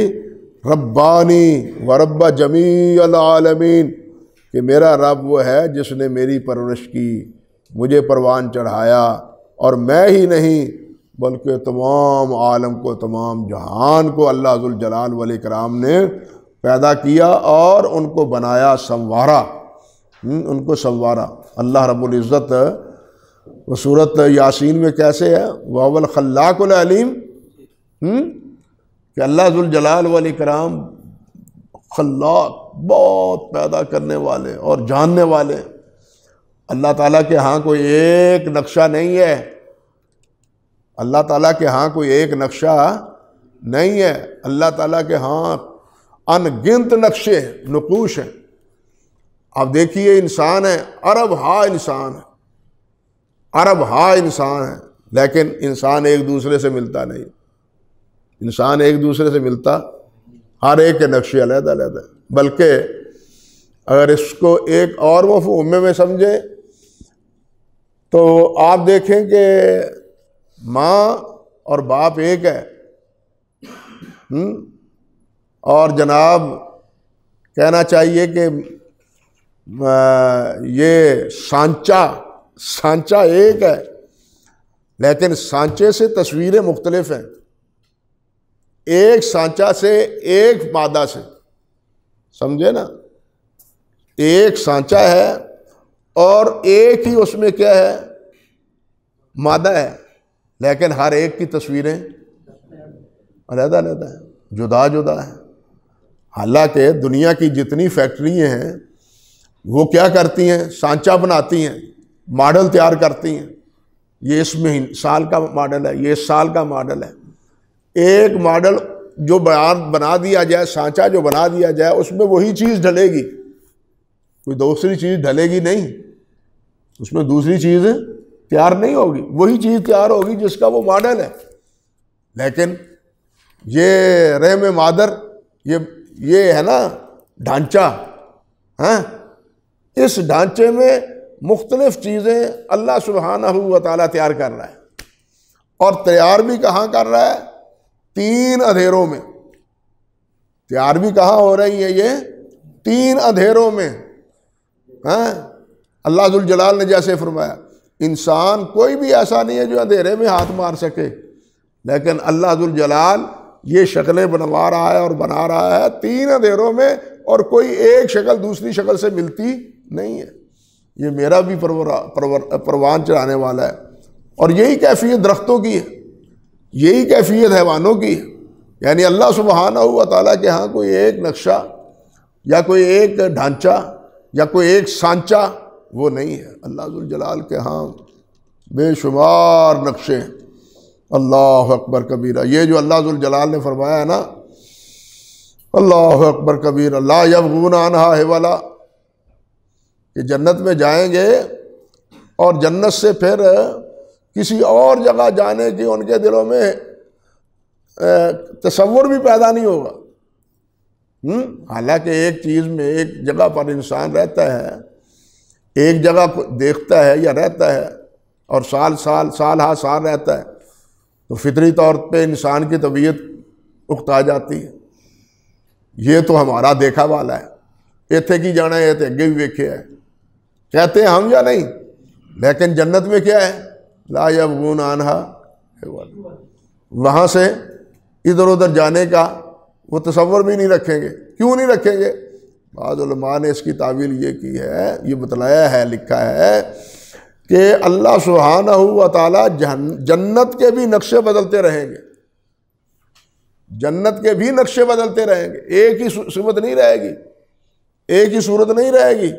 ربانی ورب جمیع العالمین، کہ میرا رب وہ ہے جس نے میری پرورش کی، مجھے پروان چڑھایا، اور میں ہی نہیں بلکہ تمام عالم کو، تمام جہان کو اللہ ذوالجلال والاکرام نے پیدا کیا اور ان کو بنایا، سنوارا، ان کو سنوارا۔ اللہ رب العزت وہ سورۃ یاسین میں کیسے ہے؟ وَهُوَ الْخَلَّاقُ الْعَلِيمُ، کہ اللہ ذوالجلال والاکرام خلاق، بہت پیدا کرنے والے اور جاننے والے۔ اللہ تعالیٰ کے ہاں کوئی ایک نقشہ نہیں ہے، اللہ تعالیٰ کے ہاں کوئی ایک نقشہ نہیں ہے، اللہ تعالیٰ کے ہاں ان گنت نقشے، نقوش ہیں۔ آپ دیکھیے انسان ہے، ارب ہا انسان ہے، ارب ہا انسان ہے، لیکن انسان ایک دوسرے سے ملتا نہیں، انسان ایک دوسرے سے ملتا، ہر ایک کے نقشے علیحدہ علیحدہ ہے۔ بلکہ اگر اس کو ایک اور مفہوم میں سمجھے تو آپ دیکھیں کہ ماں اور باپ ایک ہے، اور جناب کہنا چاہیے کہ یہ سانچہ ایک ہے، لیکن سانچے سے تصویریں مختلف ہیں، ایک سانچہ سے، ایک مادہ سے، سمجھے نا؟ ایک سانچہ ہے اور ایک ہی اس میں کیا ہے؟ مادہ ہے، لیکن ہر ایک کی تصویریں علیحدہ علیحدہ ہیں، جدا جدا ہیں۔ حالانکہ دنیا کی جتنی فیکٹریاں ہیں وہ کیا کرتی ہیں؟ سانچہ بناتی ہیں، ماڈل تیار کرتی ہیں، یہ اس سال کا ماڈل ہے، یہ اس سال کا ماڈل ہے۔ ایک ماڈل جو بنا دیا جائے، سانچہ جو بنا دیا جائے، اس میں وہی چیز ڈھلے گی، کوئی دوسری چیز ڈھلے گی نہیں، اس میں دوسری چیز تیار نہیں ہوگی، وہی چیز تیار ہوگی جس کا وہ ماڈل ہے۔ لیکن یہ رحم مادر، یہ ہے نا ڈھانچہ، اس ڈھانچے میں مختلف چیزیں اللہ سبحانہ و تعالیٰ تیار کر رہا ہے، اور تیار بھی کہاں کر رہا ہے؟ 3 اندھیروں میں۔ تیار بھی کہاں ہو رہی ہے؟ یہ 3 اندھیروں میں۔ اللہ ذوالجلال نے جیسے فرمایا، انسان کوئی بھی ایسا نہیں ہے جو اندھیرے میں ہاتھ مار سکے، لیکن اللہ ذوالجلال یہ شکلیں بنوا رہا ہے اور بنا رہا ہے 3 اندھیروں میں، اور کوئی ایک شکل دوسری شکل سے ملتی نہیں ہے۔ یہ میرا بھی پروان چڑھانے والا ہے، اور یہی کیفیت درختوں کی ہے، یہی کیفیت حیوانوں کی ہے۔ یعنی اللہ سبحانہ و تعالیٰ کے ہاں کوئی ایک نقشہ یا کوئی ایک ڈھانچہ یا کوئی ایک سانچہ وہ نہیں ہے، اللہ ذوالجلال کے ہاں بے شمار نقشے ہیں۔ اللہ اکبر کبیرہ۔ یہ جو اللہ ذوالجلال نے فرمایا ہے نا، اللہ اکبر کبیرہ، لا یبغون عنہا حولا، کہ جنت میں جائیں گے اور جنت سے پھر کسی اور جگہ جانے کی ان کے دلوں میں تصور بھی پیدا نہیں ہوگا۔ حالانکہ ایک چیز میں ایک جگہ پر انسان رہتا ہے، ایک جگہ کو دیکھتا ہے یا رہتا ہے اور سال ہا سال رہتا ہے، تو فطری طور پہ انسان کی طبیعت اکتا جاتی ہے۔ یہ تو ہمارا دیکھا والا ہے، ایتھے کی جانا ہے، اگے بھی ویکھے ہے، کہتے ہیں ہم یا نہیں، لیکن جنت میں کیا ہے؟ لا یبغون عنہا حولا، وہاں سے ادھر ادھر جانے کا وہ تصور بھی نہیں رکھیں گے۔ کیوں نہیں رکھیں گے؟ بعض علماء نے اس کی تعویل یہ کی ہے، یہ بتلایا ہے، لکھا ہے کہ اللہ سبحانہ و تعالی جنت کے بھی نقشے بدلتے رہیں گے، جنت کے بھی نقشے بدلتے رہیں گے، ایک ہی صورت نہیں رہے گی، ایک ہی صورت نہیں رہے گی،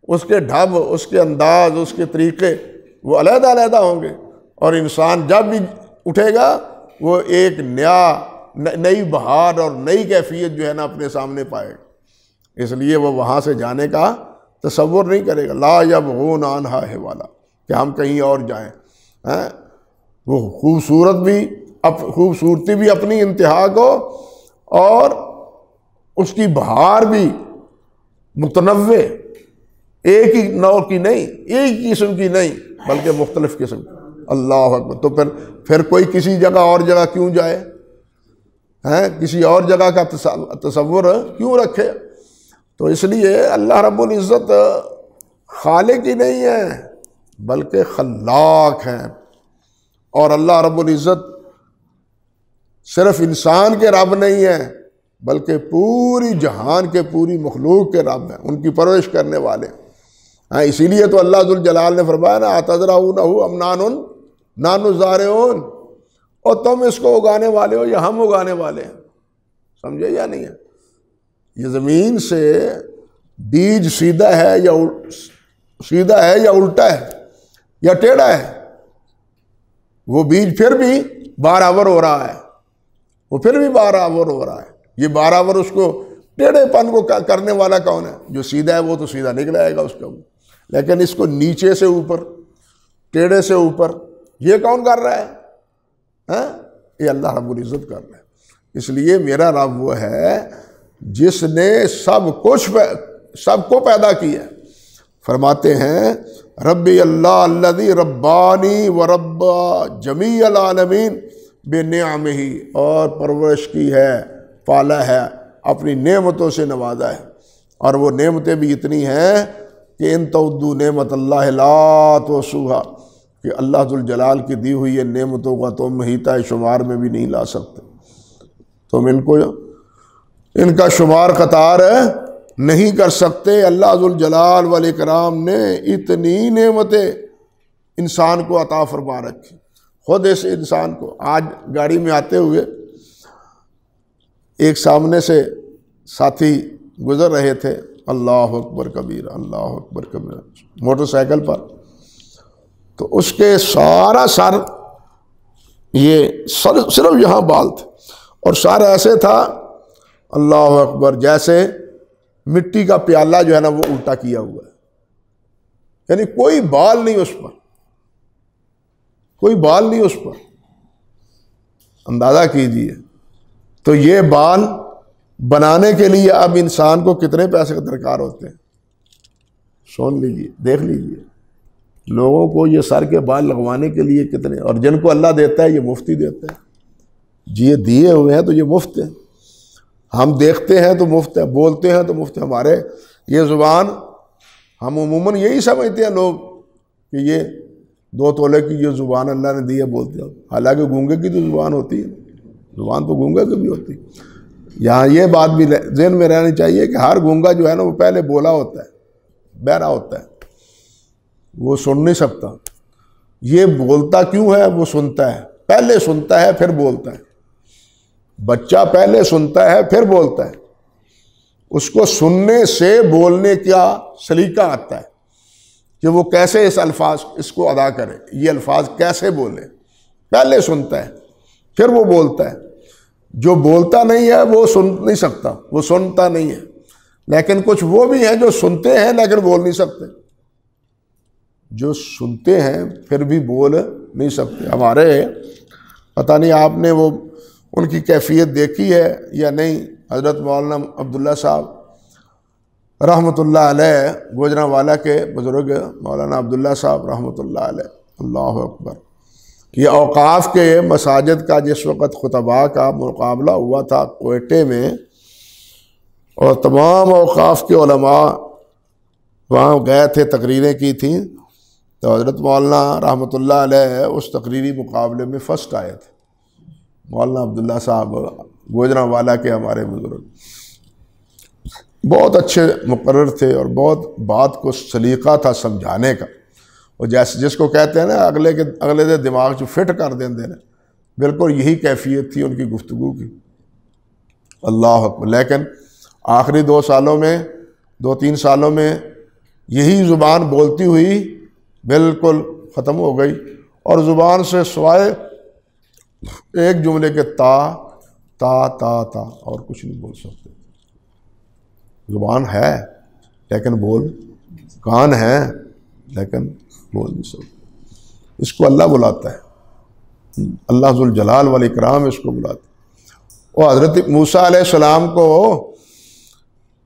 اس کے ڈھب، اس کے انداز، اس کے طریقے وہ علیحدہ علیحدہ ہوں گے، اور انسان جب بھی اٹھے گا وہ ایک نئی بہار اور نئی کیفیت جو ہے نا اپنے سامنے پائے گا، اس لیے وہ وہاں سے جانے کا تصور نہیں کرے گا۔ لا یبغون عنہا حولا، کہ ہم کہیں اور جائیں۔ وہ خوبصورتی بھی اپنی انتہا کو، اور اس کی بہار بھی متنوع، ایک ہی نوع کی نہیں، ایک ہی قسم کی نہیں، بلکہ مختلف قسم کی۔ اللہ اکبر۔ تو پھر کوئی کسی جگہ اور جگہ کیوں جائے؟ کسی اور جگہ کا تصور کیوں رکھے؟ تو اس لیے اللہ رب العزت خالق ہی نہیں ہے بلکہ خلاق ہیں، اور اللہ رب العزت صرف انسان کے رب نہیں ہے بلکہ پوری جہان کے، پوری مخلوق کے رب ہیں، ان کی پرورش کرنے والے۔ اسی لیے تو اللہ ذوالجلال نے فرمایا نا اتزرعونہ ام نحن الزارعون، اور تم اس کو اگانے والے ہو یا ہم اگانے والے ہیں؟ سمجھے یا نہیں ہے؟ یہ زمین سے بیج سیدھا ہے یا الٹا ہے یا ٹیڑھا ہے، وہ بیج پھر بھی بارآور ہو رہا ہے، وہ پھر بھی بارآور ہو رہا ہے۔ یہ بارآور اس کو ٹیڑھے پن کو کرنے والا کون ہے؟ جو سیدھا ہے وہ تو سیدھا نکل آئے گا اس کا، لیکن اس کو نیچے سے اوپر، ٹیڑھے سے اوپر، یہ کون کر رہا ہے؟ یہ اللہ رب العزت کر رہا ہے۔ اس لیے میرا رب وہ ہے جس نے سب کو پیدا کیا۔ فرماتے ہیں ربی اللہ الذی ربانی و رب جمیع العالمین بنعمہ، اور پرورش کی ہے، پالا ہے، اپنی نعمتوں سے نوازا ہے، اور وہ نعمتیں بھی اتنی ہیں کہ ان تعدوا نعمت اللہ لا تحصوہا، کہ اللہ ذوالجلال کی دی ہوئی نعمتوں کا تم احاطہ شمار میں بھی نہیں لا سکتے، تم ان کا شمار قطار نہیں کر سکتے۔ اللہ ذوالجلال والاکرام نے اتنی نعمتیں انسان کو عطا فرما رکھی۔ خود اس انسان کو آج گاڑی میں آتے ہوئے ایک سامنے سے ساتھی گزر رہے تھے، اللہ اکبر کبیرہ، اللہ اکبر کبیرہ، موٹر سائیکل پر، تو اس کے سارا سر، یہ صرف یہاں بال تھے، اور سر ایسے تھا اللہ اکبر جیسے مٹی کا پیالہ جو ہے نا وہ الٹا کیا ہوا ہے، یعنی کوئی بال نہیں اس پر، کوئی بال نہیں اس پر، اندازہ کیجئے۔ تو یہ بال بنانے کے لیے اب انسان کو کتنے پیسے کا درکار ہوتے ہیں؟ سن لیجئے، دیکھ لیجئے، لوگوں کو یہ سر کے بال لگوانے کے لیے کتنے، اور جن کو اللہ دیتا ہے یہ مفتی دیتا ہے، جی یہ دیے ہوئے ہیں تو یہ مفت ہیں، ہم دیکھتے ہیں تو مفت ہے، بولتے ہیں تو مفت ہے۔ ہمارے یہ زبان، ہم عموماً یہی سمجھتے ہیں لوگ کہ یہ 2 تولے کی جو زبان اللہ نے دی ہے بولتے ہیں، حالانکہ گونگے کی تو زبان ہوتی ہے، زبان تو گونگے کی بھی ہوتی ہے۔ یہاں یہ بات بھی ذہن میں رہنی چاہیے کہ ہر گونگا جو ہے نا وہ پہلے بولا ہوتا ہے، بہرا ہوتا ہے، وہ سن نہیں سکتا۔ یہ بولتا کیوں ہے؟ وہ سنتا ہے، پہلے سنتا ہے پھر بولتا ہے۔ بچہ پہلے سنتا ہے پھر بولتا ہے، اس کو سننے سے بولنے کا سلیقہ آتا ہے کہ وہ کیسے اس کو ادا کرے، یہ الفاظ کیسے بولے، پہلے سنتا ہے پھر وہ بولتا ہے۔ جو بولتا نہیں ہے وہ سن نہیں سکتا، وہ سنتا نہیں ہے، لیکن کچھ وہ بھی ہیں جو سنتے ہیں لیکن بول نہیں سکتے، جو سنتے ہیں پھر بھی بول نہیں سکتے۔ ہمارے پتہ نہیں آپ نے وہ ان کی کیفیت دیکھی ہے یا نہیں؟ حضرت مولانا عبداللہ صاحب رحمۃ اللہ علیہ، گوجرانوالہ کے بزرگ مولانا عبداللہ صاحب رحمۃ اللہ علیہ، اللہ اکبر، یہ اوقاف کے مساجد کا جس وقت خطباء کا مقابلہ ہوا تھا کوئٹے میں، اور تمام اوقاف کے علماء وہاں گئے تھے، تقریریں کی تھیں، تو حضرت مولانا رحمۃ اللہ علیہ اس تقریری مقابلے میں فرسٹ آئے تھے۔ مولانا عبداللہ صاحب گوجرانوالہ کے ہمارے بزرگ بہت اچھے مقرر تھے، اور بہت بات کو سلیقہ تھا سمجھانے کا، اور جیسے جس کو کہتے ہیں نا اگلے دے دماغ چ فٹ کر دیں نا، بالکل یہی کیفیت تھی ان کی گفتگو کی، اللہ اکبر۔ لیکن آخری 2-3 سالوں میں یہی زبان بولتی ہوئی بالکل ختم ہو گئی، اور زبان سے سوائے ایک جملے کے تا اور کچھ نہیں بول سکتے۔ زبان ہے لیکن بول، کان ہے لیکن بول نہیں سکتے۔ اس کو اللہ بلاتا ہے، اللہ ذوالجلال والاکرام اس کو بلاتا ہے۔ اور حضرت موسیٰ علیہ السلام کو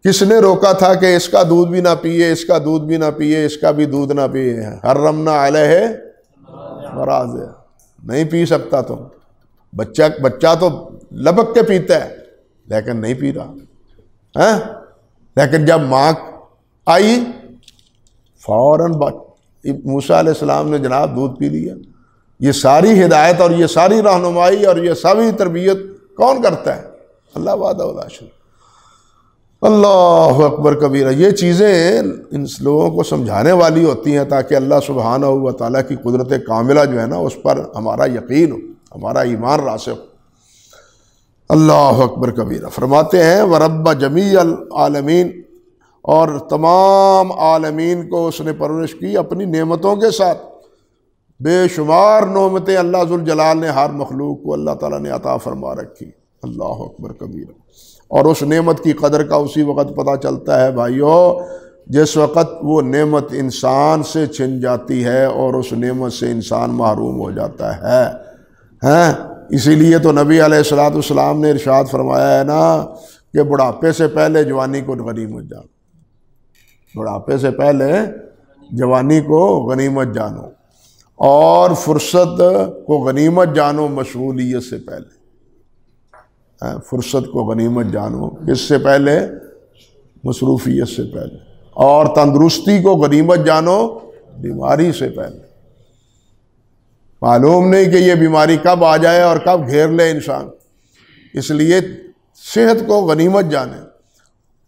کس نے روکا تھا کہ اس کا دودھ بھی نہ پیے، اس کا دودھ بھی نہ پیے، اس کا بھی دودھ نہ پیے؟ حرمنا علیہ مراضع، نہیں پی سکتا تم۔ بچہ تو لبک کے پیتا ہے لیکن نہیں پی رہا، لیکن جب ماں آئی فوراً موسیٰ علیہ السلام نے جناب دودھ پی لیا۔ یہ ساری ہدایت اور یہ ساری رہنمائی اور یہ ساری تربیت کون کرتا ہے؟ اللہ وحدہ لا شریک۔ اللہ اکبر کبیرہ۔ یہ چیزیں ان لوگوں کو سمجھانے والی ہوتی ہیں تاکہ اللہ سبحانہ و تعالیٰ کی قدرت کاملہ جو ہے نا اس پر ہمارا یقین ہو، ہمارا ایمان راسخ ہو۔ اللہ اکبر کبیرہ۔ فرماتے ہیں وَرَبَّ جَمِيعَ العالمین، اور تمام عالمین کو اس نے پرورش کی اپنی نعمتوں کے ساتھ۔ بے شمار نعمتیں اللہ ذوالجلال نے ہر مخلوق کو اللہ تعالیٰ نے عطا فرما رکھی، اللہ اکبر کبیرہ۔ اور اس نعمت کی قدر کا اسی وقت پتہ چلتا ہے بھائیو جس وقت وہ نعمت انسان سے چھن جاتی ہے اور اس نعمت سے انسان محروم ہو جاتا ہے۔ اسی لیے تو نبی علیہ الصلوۃ والسلام نے ارشاد فرمایا ہے نا کہ بڑھاپے سے پہلے جوانی کو غنیمت جانو، بڑھاپے سے پہلے جوانی کو غنیمت جانو، اور فرصت کو غنیمت جانو مشغولیت سے پہلے۔ فرصت کو غنیمت جانو کس سے پہلے؟ مصروفیت سے پہلے۔ اور تندرستی کو غنیمت جانو بیماری سے پہلے۔ معلوم نہیں کہ یہ بیماری کب آ جائے اور کب گھیر لے انسان، اس لیے صحت کو غنیمت جانے،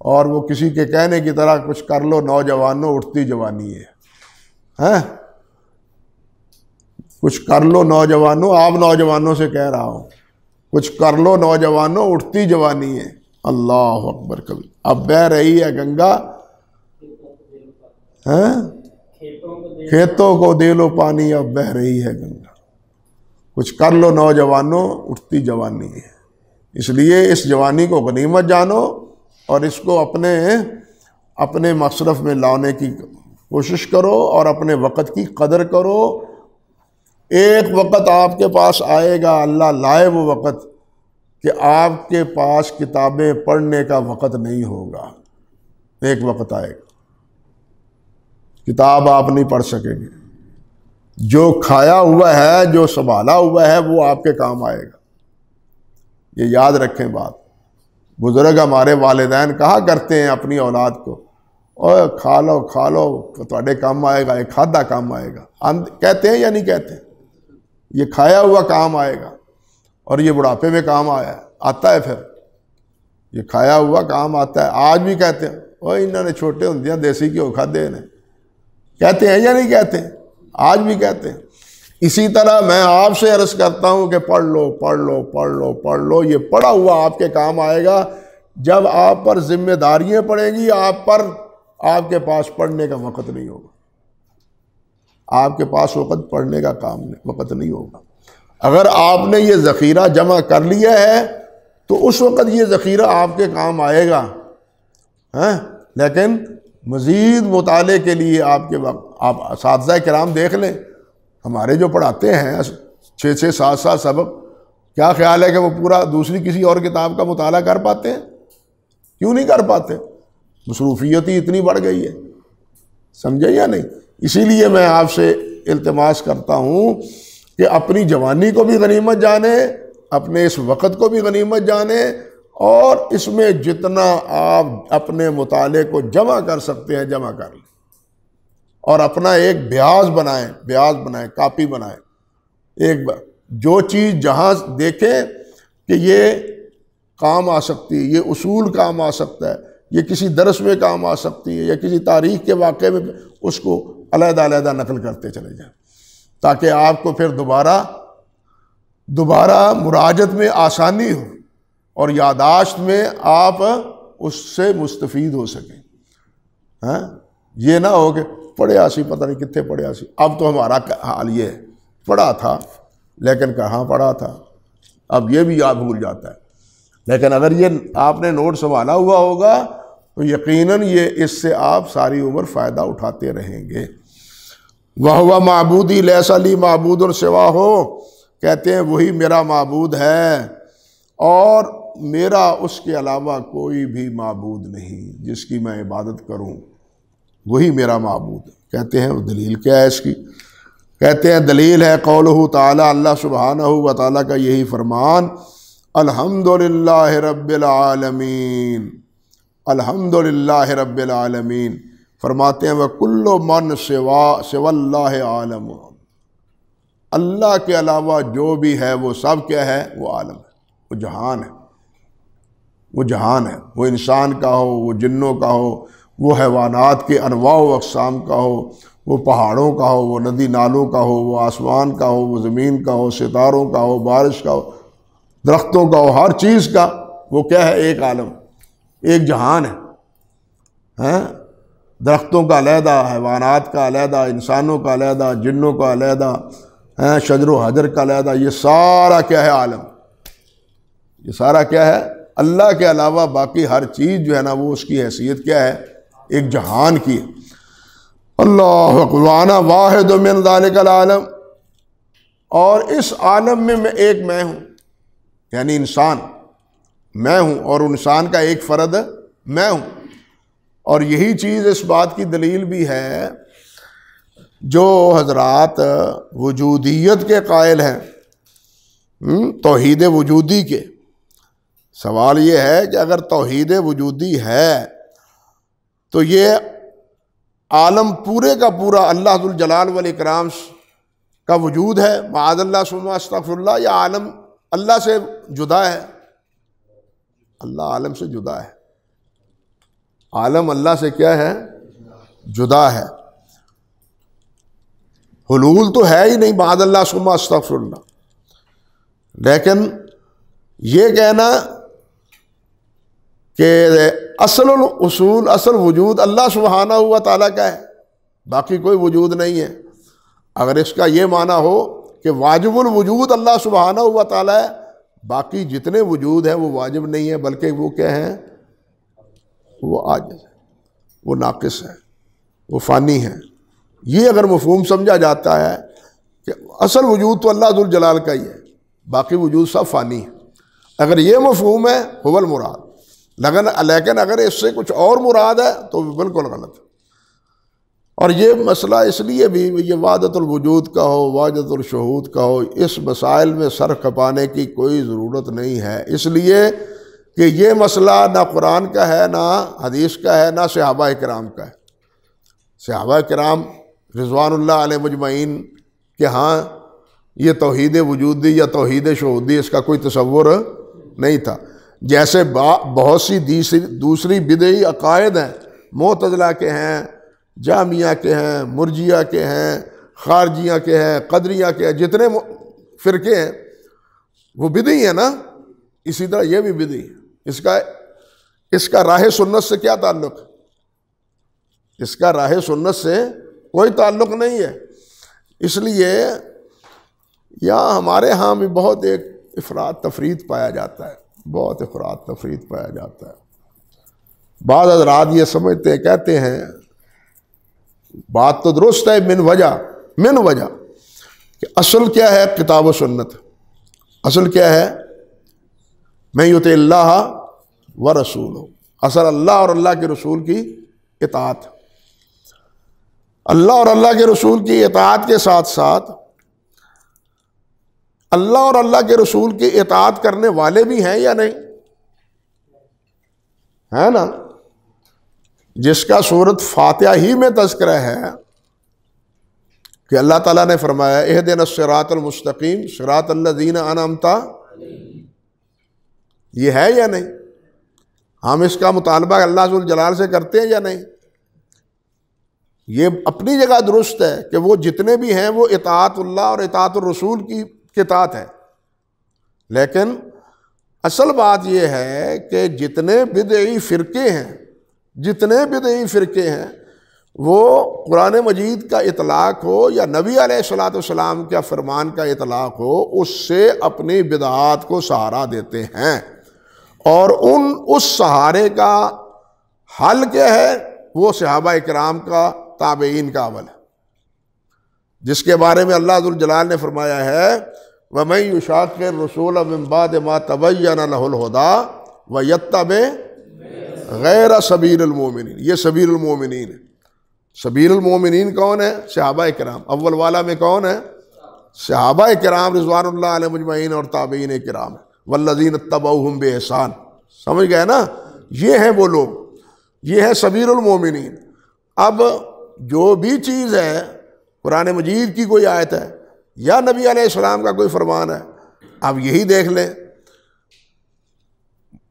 اور وہ کسی کے کہنے کی طرح کچھ کر لو نوجوانوں اٹھتی جوانی ہے، کچھ کر لو نوجوانوں، آپ نوجوانوں سے کہہ رہا ہوں، کچھ کر لو نوجوانوں اٹھتی جوانی ہے۔ اللہ اکبر کبھی۔ اب بہہ رہی ہے گنگا، کھیتوں کو دے لو پانی، اب بہہ رہی ہے گنگا۔ کچھ کر لو نوجوانوں اٹھتی جوانی ہے۔ اس لیے اس جوانی کو غنیمت جانو اور اس کو اپنے مصرف میں لانے کی کوشش کرو، اور اپنے وقت کی قدر کرو۔ ایک وقت آپ کے پاس آئے گا، اللہ لائے وہ وقت، کہ آپ کے پاس کتابیں پڑھنے کا وقت نہیں ہوگا۔ ایک وقت آئے گا کتاب آپ نہیں پڑھ سکیں گے، جو کھایا ہوا ہے، جو سنبھالا ہوا ہے، وہ آپ کے کام آئے گا۔ یہ یاد رکھیں بات۔ بزرگ ہمارے والدین کہا کرتے ہیں اپنی اولاد کو، اوے کھا لو تواڈے کام آئے گا، ایک کھادا کام آئے گا۔ کہتے ہیں یا نہیں کہتے؟ یہ کھایا ہوا کام آئے گا، اور یہ بڑھاپے میں کام آتا ہے۔ پھر یہ کھایا ہوا کام آتا ہے۔ آج بھی کہتے ہیں اوے انہوں نے چھوٹے ہوندیاں دیسی گھیو کھادے نے، کہتے ہیں یا نہیں کہتے؟ آج بھی کہتے ہیں۔ اسی طرح میں آپ سے عرض کرتا ہوں کہ پڑھ لو، یہ پڑھا ہوا آپ کے کام آئے گا جب آپ پر ذمہ داریاں پڑیں گی، آپ کے پاس پڑھنے کا وقت نہیں ہوگا، آپ کے پاس وقت پڑھنے کا وقت نہیں ہوگا۔ اگر آپ نے یہ ذخیرہ جمع کر لیا ہے تو اس وقت یہ ذخیرہ آپ کے کام آئے گا، لیکن مزید مطالعے کے لیے آپ اساتذہ کرام دیکھ لیں، ہمارے جو پڑھاتے ہیں 6-7 سبق، کیا خیال ہے کہ وہ پورا دوسری کسی اور کتاب کا مطالعہ کر پاتے ہیں؟ کیوں نہیں کر پاتے؟ مصروفیت ہی اتنی بڑھ گئی ہے، سمجھے یا نہیں؟ اسی لیے میں آپ سے التماس کرتا ہوں کہ اپنی جوانی کو بھی غنیمت جانیں، اپنے اس وقت کو بھی غنیمت جانیں، اور اس میں جتنا آپ اپنے مطالعے کو جمع کر سکتے ہیں جمع کر لیں، اور اپنا ایک بیاض بنائیں، کاپی بنائیں۔ ایک جو چیز جہاں دیکھیں کہ یہ کام آ سکتی ہے، یہ اصول کام آ سکتا ہے، یہ کسی درس میں کام آ سکتی ہے، یا کسی تاریخ کے واقعے میں، اس کو علیحدہ نقل کرتے چلے جائیں، تاکہ آپ کو پھر دوبارہ مراجعت میں آسانی ہو اور یادداشت میں آپ اس سے مستفید ہو سکیں۔ ہاں، یہ نہ ہو کہ پڑھیا سی، پتہ نہیں کتنے پڑھیا سی۔ اب تو ہمارا حال یہ ہے، پڑھا تھا لیکن کہاں پڑھا تھا، اب یہ بھی یاد بھول جاتا ہے۔ لیکن اگر یہ آپ نے نوٹ سنبھالا ہوا ہوگا تو یقیناً یہ اس سے آپ ساری عمر فائدہ اٹھاتے رہیں گے۔ وَهُوَ مَعْبُودِي لَيْسَ لِي مَعْبُودٌ سِوَاهُ، کہتے ہیں وہی میرا معبود ہے اور میرا اس کے علاوہ کوئی بھی معبود نہیں جس کی میں عبادت کروں، وہی میرا معبود ہے۔ کہتے ہیں وہ دلیل کیا ہے اس کی؟ کہتے ہیں دلیل ہے قولہ تعالی، اللہ سبحانہ و تعالیٰ کا یہی فرمان، الحمدللہ رب العالمین، الحمدللہ رب العالمین، فرماتے ہیں وَكُلُّ مَنْ سِوَى اللَّهِ عَالَمٌ، اللہ کے علاوہ جو بھی ہے وہ سب کیا ہے؟ وہ عالم ہے، وہ جہان ہے، وہ جہان ہے، وہ انسان کا ہو، وہ جنوں کا ہو، وہ حیوانات کے انواع و اقسام کا ہو، وہ پہاڑوں کا ہو، وہ ندی نالوں کا ہو، وہ آسمان کا ہو، وہ زمین کا ہو، ستاروں کا ہو، بارش کا ہو، درختوں کا ہو، ہر چیز کا وہ کیا ہے؟ ایک عالم، ایک جہان ہے۔ درختوں کا علیحدہ، حیوانات کا علیحدہ، انسانوں کا علیحدہ، جنوں کا علیحدہ، شجر و حجر کا علیحدہ، یہ سارا کیا ہے؟ عالم۔ یہ سارا کیا ہے؟ اللہ کے علاوہ باقی ہر چیز جو ہے نا وہ اس کی حیثیت کیا ہے؟ ایک جہان کی ہے۔ اللہ اکبر، وانا واحد من ذالک العالم، اور اس عالم میں ایک میں ہوں، یعنی انسان میں ہوں، اور انسان کا ایک فرد میں ہوں۔ اور یہی چیز اس بات کی دلیل بھی ہے جو حضرات وجودیت کے قائل ہیں، توحید وجودی کے۔ سوال یہ ہے کہ اگر توحید وجودی ہے تو یہ عالم پورے کا پورا اللہ ذوالجلال والاکرام کا وجود ہے، معاذ اللہ ثم استغفر اللہ، یا عالم اللہ سے جدا ہے؟ اللہ عالم سے جدا ہے، عالم اللہ سے کیا ہے؟ جدا ہے۔ حلول تو ہے ہی نہیں، معاذ اللہ ثم استغفر اللہ۔ لیکن یہ کہنا کہ اصل الاصول، اصل وجود اللہ سبحانہ و تعالیٰ کا ہے، باقی کوئی وجود نہیں ہے، اگر اس کا یہ معنی ہو کہ واجب الوجود اللہ سبحانہ و تعالیٰ ہے، باقی جتنے وجود ہیں وہ واجب نہیں ہے، بلکہ وہ کیا ہیں؟ وہ عاجز ہے، وہ ناقص ہے، وہ فانی ہے۔ یہ اگر مفہوم سمجھا جاتا ہے کہ اصل وجود تو اللہ ذوالجلال کا ہی ہے، باقی وجود سب فانی ہے، اگر یہ مفہوم ہے هو المراد، لیکن اگر اس سے کچھ اور مراد ہے تو بالکل غلط ہے۔ اور یہ مسئلہ اس لیے بھی یہ وحدت الوجود کا ہو، وحدت الشہود کا ہو، اس مسائل میں سر کھپانے کی کوئی ضرورت نہیں ہے، اس لیے کہ یہ مسئلہ نہ قرآن کا ہے، نہ حدیث کا ہے، نہ صحابہ کرام کا ہے۔ صحابہ کرام رضوان اللہ علیہ مجمعین کہ ہاں یہ توحید وجودی یا توحید شہودی اس کا کوئی تصور نہیں تھا۔ جیسے بہت سی دوسری بدعی عقائد ہیں، معتزلہ کے ہیں، جہمیہ کے ہیں، مرجیہ کے ہیں، خارجیہ کے ہیں، قدریہ کے ہیں، جتنے فرقے ہیں وہ بدعی ہیں نا، اسی طرح یہ بھی بدعی ہے۔ اس کا راہ سنت سے کیا تعلق ہے؟ اس کا راہ سنت سے کوئی تعلق نہیں ہے۔ اس لیے یہاں ہمارے ہاں بھی بہت ایک افراط تفریط پایا جاتا ہے، بہت افراط تفریط پایا جاتا ہے۔ بعض حضرات یہ سمجھتے ہیں، کہتے ہیں بات تو درست ہے من وجہ کہ اصل کیا ہے؟ کتاب و سنت، اصل کیا ہے؟ من یطع اللہ و رسولہ، اصل اللہ اور اللہ کے رسول کی اطاعت۔ اللہ اور اللہ کے رسول کی اطاعت کے ساتھ ساتھ اللہ اور اللہ کے رسول کی اطاعت کرنے والے بھی ہیں یا نہیں؟ ہے نا؟ جس کا سورۃ فاتحہ ہی میں تذکرہ ہے کہ اللہ تعالیٰ نے فرمایا اہدنا الصراط المستقیم صراط الذین انعمت، یہ ہے یا نہیں؟ ہم اس کا مطالبہ اللہ ذو الجلال سے کرتے ہیں یا نہیں؟ یہ اپنی جگہ درست ہے کہ وہ جتنے بھی ہیں وہ اطاعت اللہ اور اطاعت الرسول کی اطاعت ہے، لیکن اصل بات یہ ہے کہ جتنے بدعی فرقے ہیں وہ قرآن مجید کا اطلاق ہو یا نبی علیہ الصلوۃ والسلام کا فرمان کا اطلاق ہو، اس سے اپنی بدعات کو سہارا دیتے ہیں، اور اس سہارے کا حل کیا ہے؟ وہ صحابہ کرام کا، تابعین کا عمل ہے، جس کے بارے میں اللہ ذو الجلال نے فرمایا ہے وَمَن يُشَاقِّ الرَّسُولَ مِن بَعْدِ مَا تَبَيَّنَ لَهُ الْهُدَىٰ وَيَتَّبِعْ غَيْرَ سَبِيلِ الْمُؤْمِنِينَ، یہ سبیل المومنین ہے۔ سبیل المومنین کون ہے؟ صحابہ کرام۔ اول والا میں کون ہے؟ صحابہ کرام رضوان اللہ علیہم اجمعین اور تابعین کرام والذین اتبعوہم بإحسان۔ سمجھ گئے نا؟ یہ ہیں وہ لوگ، یہ ہے سبیل المومنین۔ اب جو بھی چیز ہے، قرآن مجید کی کوئی آیت ہے یا نبی علیہ السلام کا کوئی فرمان ہے، اب یہی دیکھ لیں،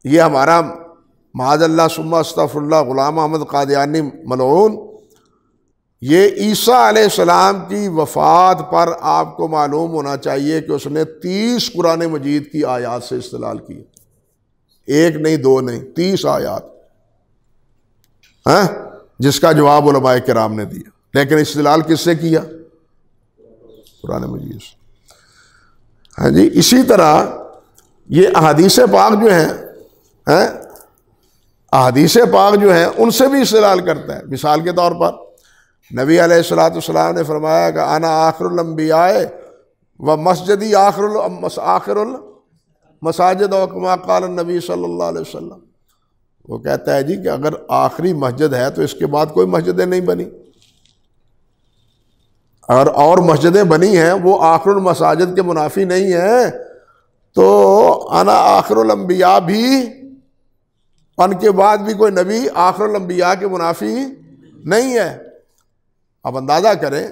یہ ہمارا معاذ اللہ ثم استغفر اللہ غلام احمد قادیانی ملعون، یہ عیسیٰ علیہ السلام کی وفات پر آپ کو معلوم ہونا چاہیے کہ اس نے 30 قرآن مجید کی آیات سے استدلال کی، ایک نہیں، دو نہیں، 30 آیات، جس کا جواب علماء کرام نے دیا، لیکن استدلال کس سے کیا؟ قرآن مجید سے۔ ہاں جی، اسی طرح یہ احادیث پاک جو ہیں، احادیث پاک جو ہیں ان سے بھی استدلال کرتا ہے۔ مثال کے طور پر نبی علیہ الصلوۃ والسلام نے فرمایا کہ انا آخر الانبیاء و مسجدی آخر المساجد، و کما قال النبی صلی اللہ علیہ وسلم۔ وہ کہتا ہے جی کہ اگر آخری مسجد ہے تو اس کے بعد کوئی مسجدیں نہیں بنی، اور مسجدیں بنی ہیں وہ آخر المساجد کے منافی نہیں ہیں، تو انا آخر الانبیاء بھی ان کے بعد بھی کوئی نبی آخر الانبیاء کے منافی نہیں ہے۔ اب اندازہ کریں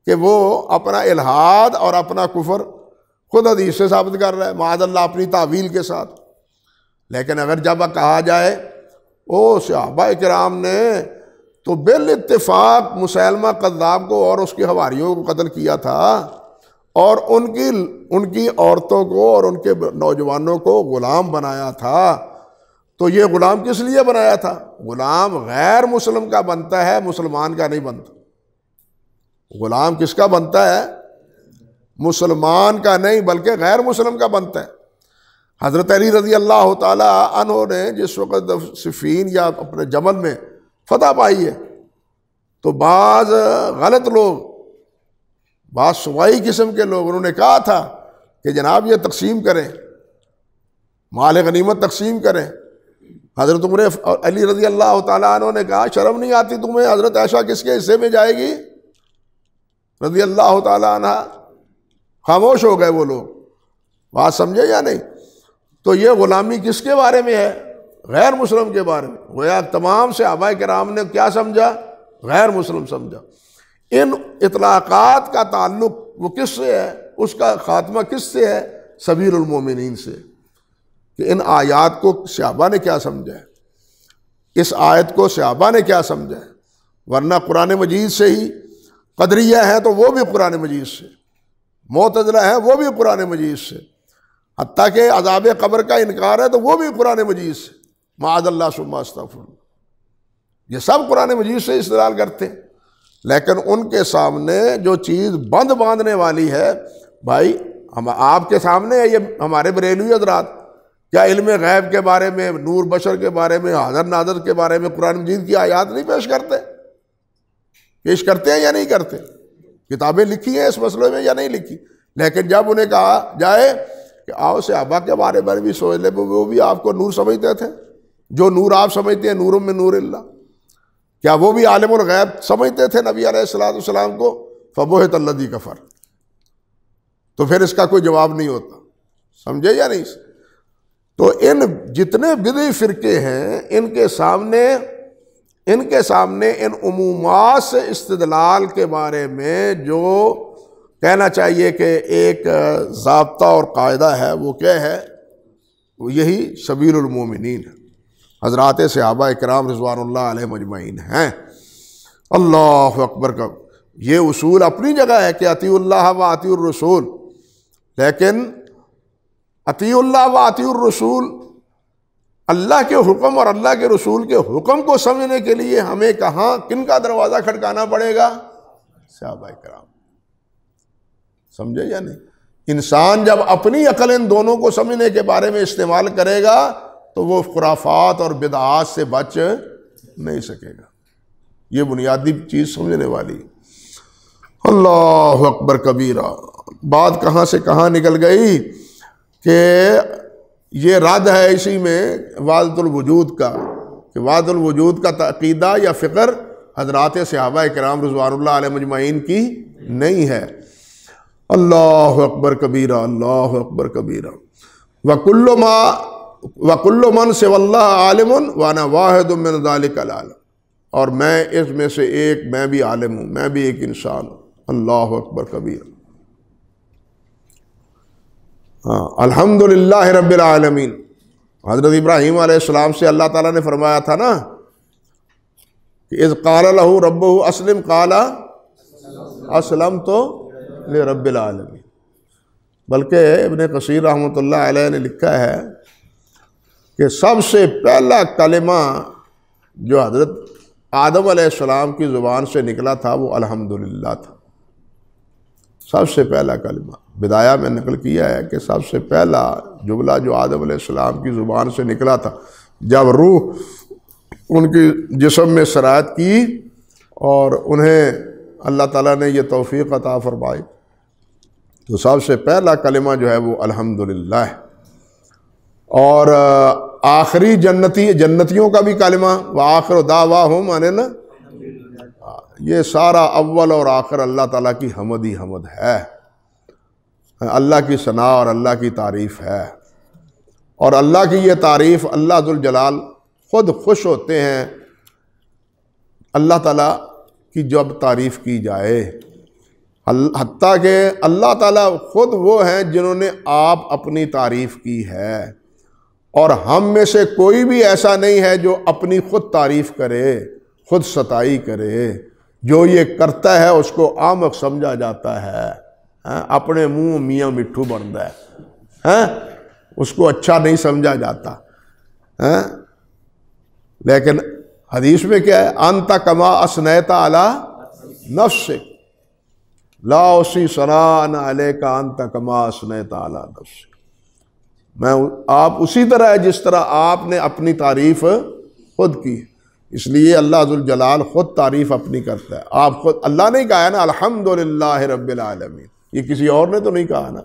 کہ وہ اپنا الحاد اور اپنا کفر خود حدیث سے ثابت کر رہا ہے، معاذ اللہ اپنی تعویل کے ساتھ، لیکن اگر جب کہا جائے او صحابہ کرام نے تو بالاتفاق مسیلمہ کذاب کو اور اس کے حواریوں کو قتل کیا تھا، اور ان کی عورتوں کو اور ان کے نوجوانوں کو غلام بنایا تھا، تو یہ غلام کس لیے بنایا تھا؟ غلام غیر مسلم کا بنتا ہے، مسلمان کا نہیں بنتا۔ غلام کس کا بنتا ہے؟ مسلمان کا نہیں بلکہ غیر مسلم کا بنتا ہے۔ حضرت علی رضی اللہ تعالیٰ عنہ نے جس وقت صفین یا اپنے جمل میں فتح پائی ہے، تو بعض غلط لوگ، بعض صوبائی قسم کے لوگ، انہوں نے کہا تھا کہ جناب یہ تقسیم کریں، مال غنیمت تقسیم کریں۔ حضرت عمر علی رضی اللہ تعالیٰ عنہ نے کہا شرم نہیں آتی تمہیں؟ حضرت عائشہ کس کے حصے میں جائے گی رضی اللہ تعالیٰ عنہ؟ خاموش ہو گئے وہ لوگ، بات سمجھے یا نہیں؟ تو یہ غلامی کس کے بارے میں ہے؟ غیر مسلم کے بارے میں۔ گویا تمام صحابہ کرام نے کیا سمجھا؟ غیر مسلم سمجھا۔ ان اطلاقات کا تعلق وہ کس سے ہے؟ اس کا خاتمہ کس سے ہے؟ سبیل المومنین سے، کہ ان آیات کو صحابہ نے کیا سمجھا ہے، اس آیت کو صحابہ نے کیا سمجھا ہے، ورنہ قرآن مجید سے ہی قدریہ ہے تو وہ بھی قرآن مجید سے، معتزلہ ہے وہ بھی قرآن مجید سے، حتیٰ کہ عذاب قبر کا انکار ہے تو وہ بھی قرآن مجید سے، معاذ اللہ ثم استغفر اللہ۔ یہ سب قرآن مجید سے استدلال کرتے ہیں، لیکن ان کے سامنے جو چیز بند باندھنے والی ہے، بھائی ہم آپ کے سامنے ہے، یہ ہمارے بریلوی حضرات کیا علم غیب کے بارے میں، نور بشر کے بارے میں، حاضر ناظر کے بارے میں قرآن مجید کی آیات نہیں پیش کرتے ہیں یا نہیں کرتے؟ کتابیں لکھی ہیں اس مسئلے میں یا نہیں لکھی؟ لیکن جب انہیں کہا جائے کہ آؤ صحابہ کے بارے میں بھی سوچ لے، وہ بھی آپ کو نور سمجھتے تھے، جو نور آپ سمجھتے ہیں، نور من نور اللہ، کیا وہ بھی عالم الغیب سمجھتے تھے نبی علیہ السلام کو؟ فبہت الذی کفر، تو پھر اس کا کوئی جواب نہیں ہوتا، سمجھے یا نہیں؟ تو ان جتنے بدعی فرقے ہیں ان کے سامنے ان عمومات سے استدلال کے بارے میں جو کہنا چاہیے کہ ایک ضابطہ اور قاعدہ ہے، وہ کیا ہے؟ وہ یہی سبیل المومنین حضرات صحابہ کرام رضوان اللہ علیہ مجمعین ہیں۔ اللہ اکبر کا یہ اصول اپنی جگہ ہے کہ اطیعوا اللہ و اطیعوا الرسول، لیکن اطیعوا اللہ و اطیعوا الرسول، اللہ کے حکم اور اللہ کے رسول کے حکم کو سمجھنے کے لیے ہمیں کہاں کن کا دروازہ کھٹکانا پڑے گا؟ صحابہ کرام، سمجھے یا نہیں؟ انسان جب اپنی عقل ان دونوں کو سمجھنے کے بارے میں استعمال کرے گا تو وہ خرافات اور بدعات سے بچ نہیں سکے گا۔ یہ بنیادی چیز سمجھنے والی۔ اللہ اکبر کبیرہ، بات کہاں سے کہاں نکل گئی کہ یہ رد ہے اسی میں وحدت الوجود کا، کہ وحدت الوجود کا عقیدہ یا فکر حضرات صحابہ کرام رضوان اللہ علیہ مجمعین کی نہیں ہے۔ اللہ اکبر کبیرہ، اللہ اکبر کبیرہ۔ وَكُلُّ مَنْ سِوَى اللَّهِ عَالِمٌ وَأَنَا وَاحِدٌ مِّنْ ذَلِكَ الْعَالِمِ، اور میں اس میں سے ایک، میں بھی عالم ہوں، میں بھی ایک انسان ہوں۔ اللہ اکبر کبیرہ۔ الحمدللہ رب العالمین، حضرت ابراہیم علیہ السلام سے اللہ تعالیٰ نے فرمایا تھا نا کہ اذ قال لہ ربہ اسلم قال اسلمت لرب العالمین۔ بلکہ ابن کثیر رحمۃ اللہ علیہ نے لکھا ہے کہ سب سے پہلا کلمہ جو حضرت آدم علیہ السلام کی زبان سے نکلا تھا وہ الحمدللہ تھا، سب سے پہلا کلمہ۔ بدایہ میں نقل کیا ہے کہ سب سے پہلا جملہ جو آدم علیہ السلام کی زبان سے نکلا تھا جب روح ان کی جسم میں سرایت کی اور انہیں اللہ تعالیٰ نے یہ توفیق عطا فرمائی، تو سب سے پہلا کلمہ جو ہے وہ الحمدللہ ہے۔ اور آخری جنتیوں کا بھی کلمہ وآخر دعواہم ان یہ سارا اول اور آخر اللہ تعالیٰ کی حمد ہی حمد ہے، اللہ کی ثنا اور اللہ کی تعریف ہے۔ اور اللہ کی یہ تعریف اللہ ذوالجلال خود خوش ہوتے ہیں اللہ تعالیٰ کی جب تعریف کی جائے، حتیٰ کہ اللہ تعالیٰ خود وہ ہیں جنہوں نے آپ اپنی تعریف کی ہے، اور ہم میں سے کوئی بھی ایسا نہیں ہے جو اپنی خود تعریف کرے، خود ستائی کرے۔ جو یہ کرتا ہے اس کو احمق سمجھا جاتا ہے، اپنے منہ میاں مٹھو بنتا ہے، اس کو اچھا نہیں سمجھا جاتا۔ لیکن حدیث میں کیا ہے؟ انت کما اثنیت علی نفسک لا احصی ثناء علیک انت کما اثنیت علی نفسک، آپ اسی طرح ہے جس طرح آپ نے اپنی تعریف خود کی۔ اس لیے اللہ ذوالجلال خود تعریف اپنی کرتا ہے، آپ خود، اللہ نے کہا ہے نا الحمدللہ رب العالمین، یہ کسی اور نے تو نہیں کہا نا،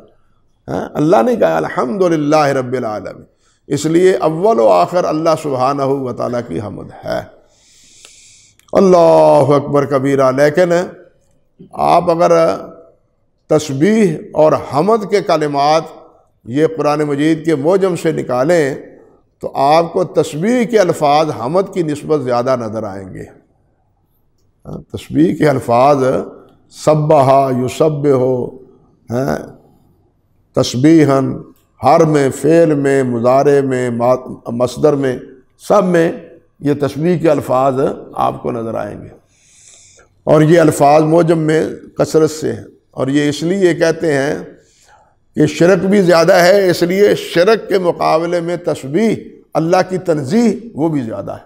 اللہ نے کہا الحمدللہ رب العالمین، اس لیے اول و آخر اللہ سبحانہ و تعالیٰ کی حمد ہے۔ اللہ اکبر کبیرہ۔ لیکن آپ اگر تسبیح اور حمد کے کلمات یہ قرآن مجید کے معجم سے نکالیں تو آپ کو تسبیح کے الفاظ حمد کی نسبت زیادہ نظر آئیں گے۔ تسبیح کے الفاظ سبح یسبح تسبیحاً، ہر میں، فعل میں، مضارع میں، مصدر میں، سب میں یہ تسبیح کے الفاظ آپ کو نظر آئیں گے، اور یہ الفاظ معجم میں کثرت سے ہیں۔ اور یہ اس لیے کہتے ہیں کہ شرک بھی زیادہ ہے، اس لیے شرک کے مقابلے میں تسبیح، اللہ کی تنزیہ، وہ بھی زیادہ ہے۔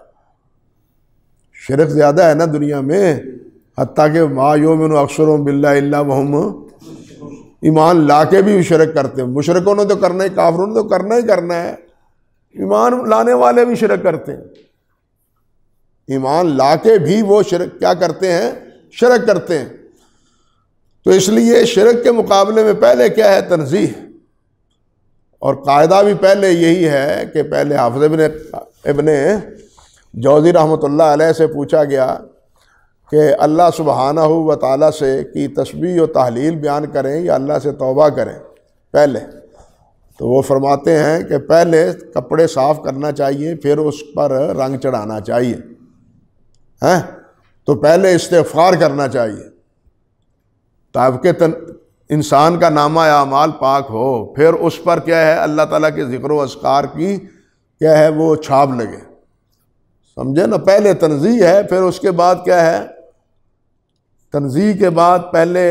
شرک زیادہ ہے نا دنیا میں، حتیٰ کہ ما یؤمن اکثرهم باللہ الا وہم، ایمان لا کے بھی شرک کرتے ہیں۔ مشرکوں نے تو کرنا ہی، کافروں نے تو کرنا ہی کرنا ہے، ایمان لانے والے بھی شرک کرتے ہیں، ایمان لا کے بھی وہ شرک کیا کرتے ہیں؟ شرک کرتے ہیں۔ تو اس لیے شرک کے مقابلے میں پہلے کیا ہے؟ تنزیہ، اور قاعدہ بھی پہلے یہی ہے کہ پہلے حافظ ابن جوزی رحمۃ اللہ علیہ سے پوچھا گیا کہ اللہ سبحانہ و تعالیٰ سے کی تسبیح و تحلیل بیان کریں یا اللہ سے توبہ کریں پہلے؟ تو وہ فرماتے ہیں کہ پہلے کپڑے صاف کرنا چاہیے، پھر اس پر رنگ چڑھانا چاہیے، تو پہلے استغفار کرنا چاہیے تاکہ انسان کا نامہ اعمال پاک ہو، پھر اس پر کیا ہے اللہ تعالیٰ کے ذکر و اذکار کی کیا ہے وہ چھاپ لگے، سمجھے نا؟ پہلے تنزیہ ہے، پھر اس کے بعد کیا ہے؟ تنزیہ کے بعد پہلے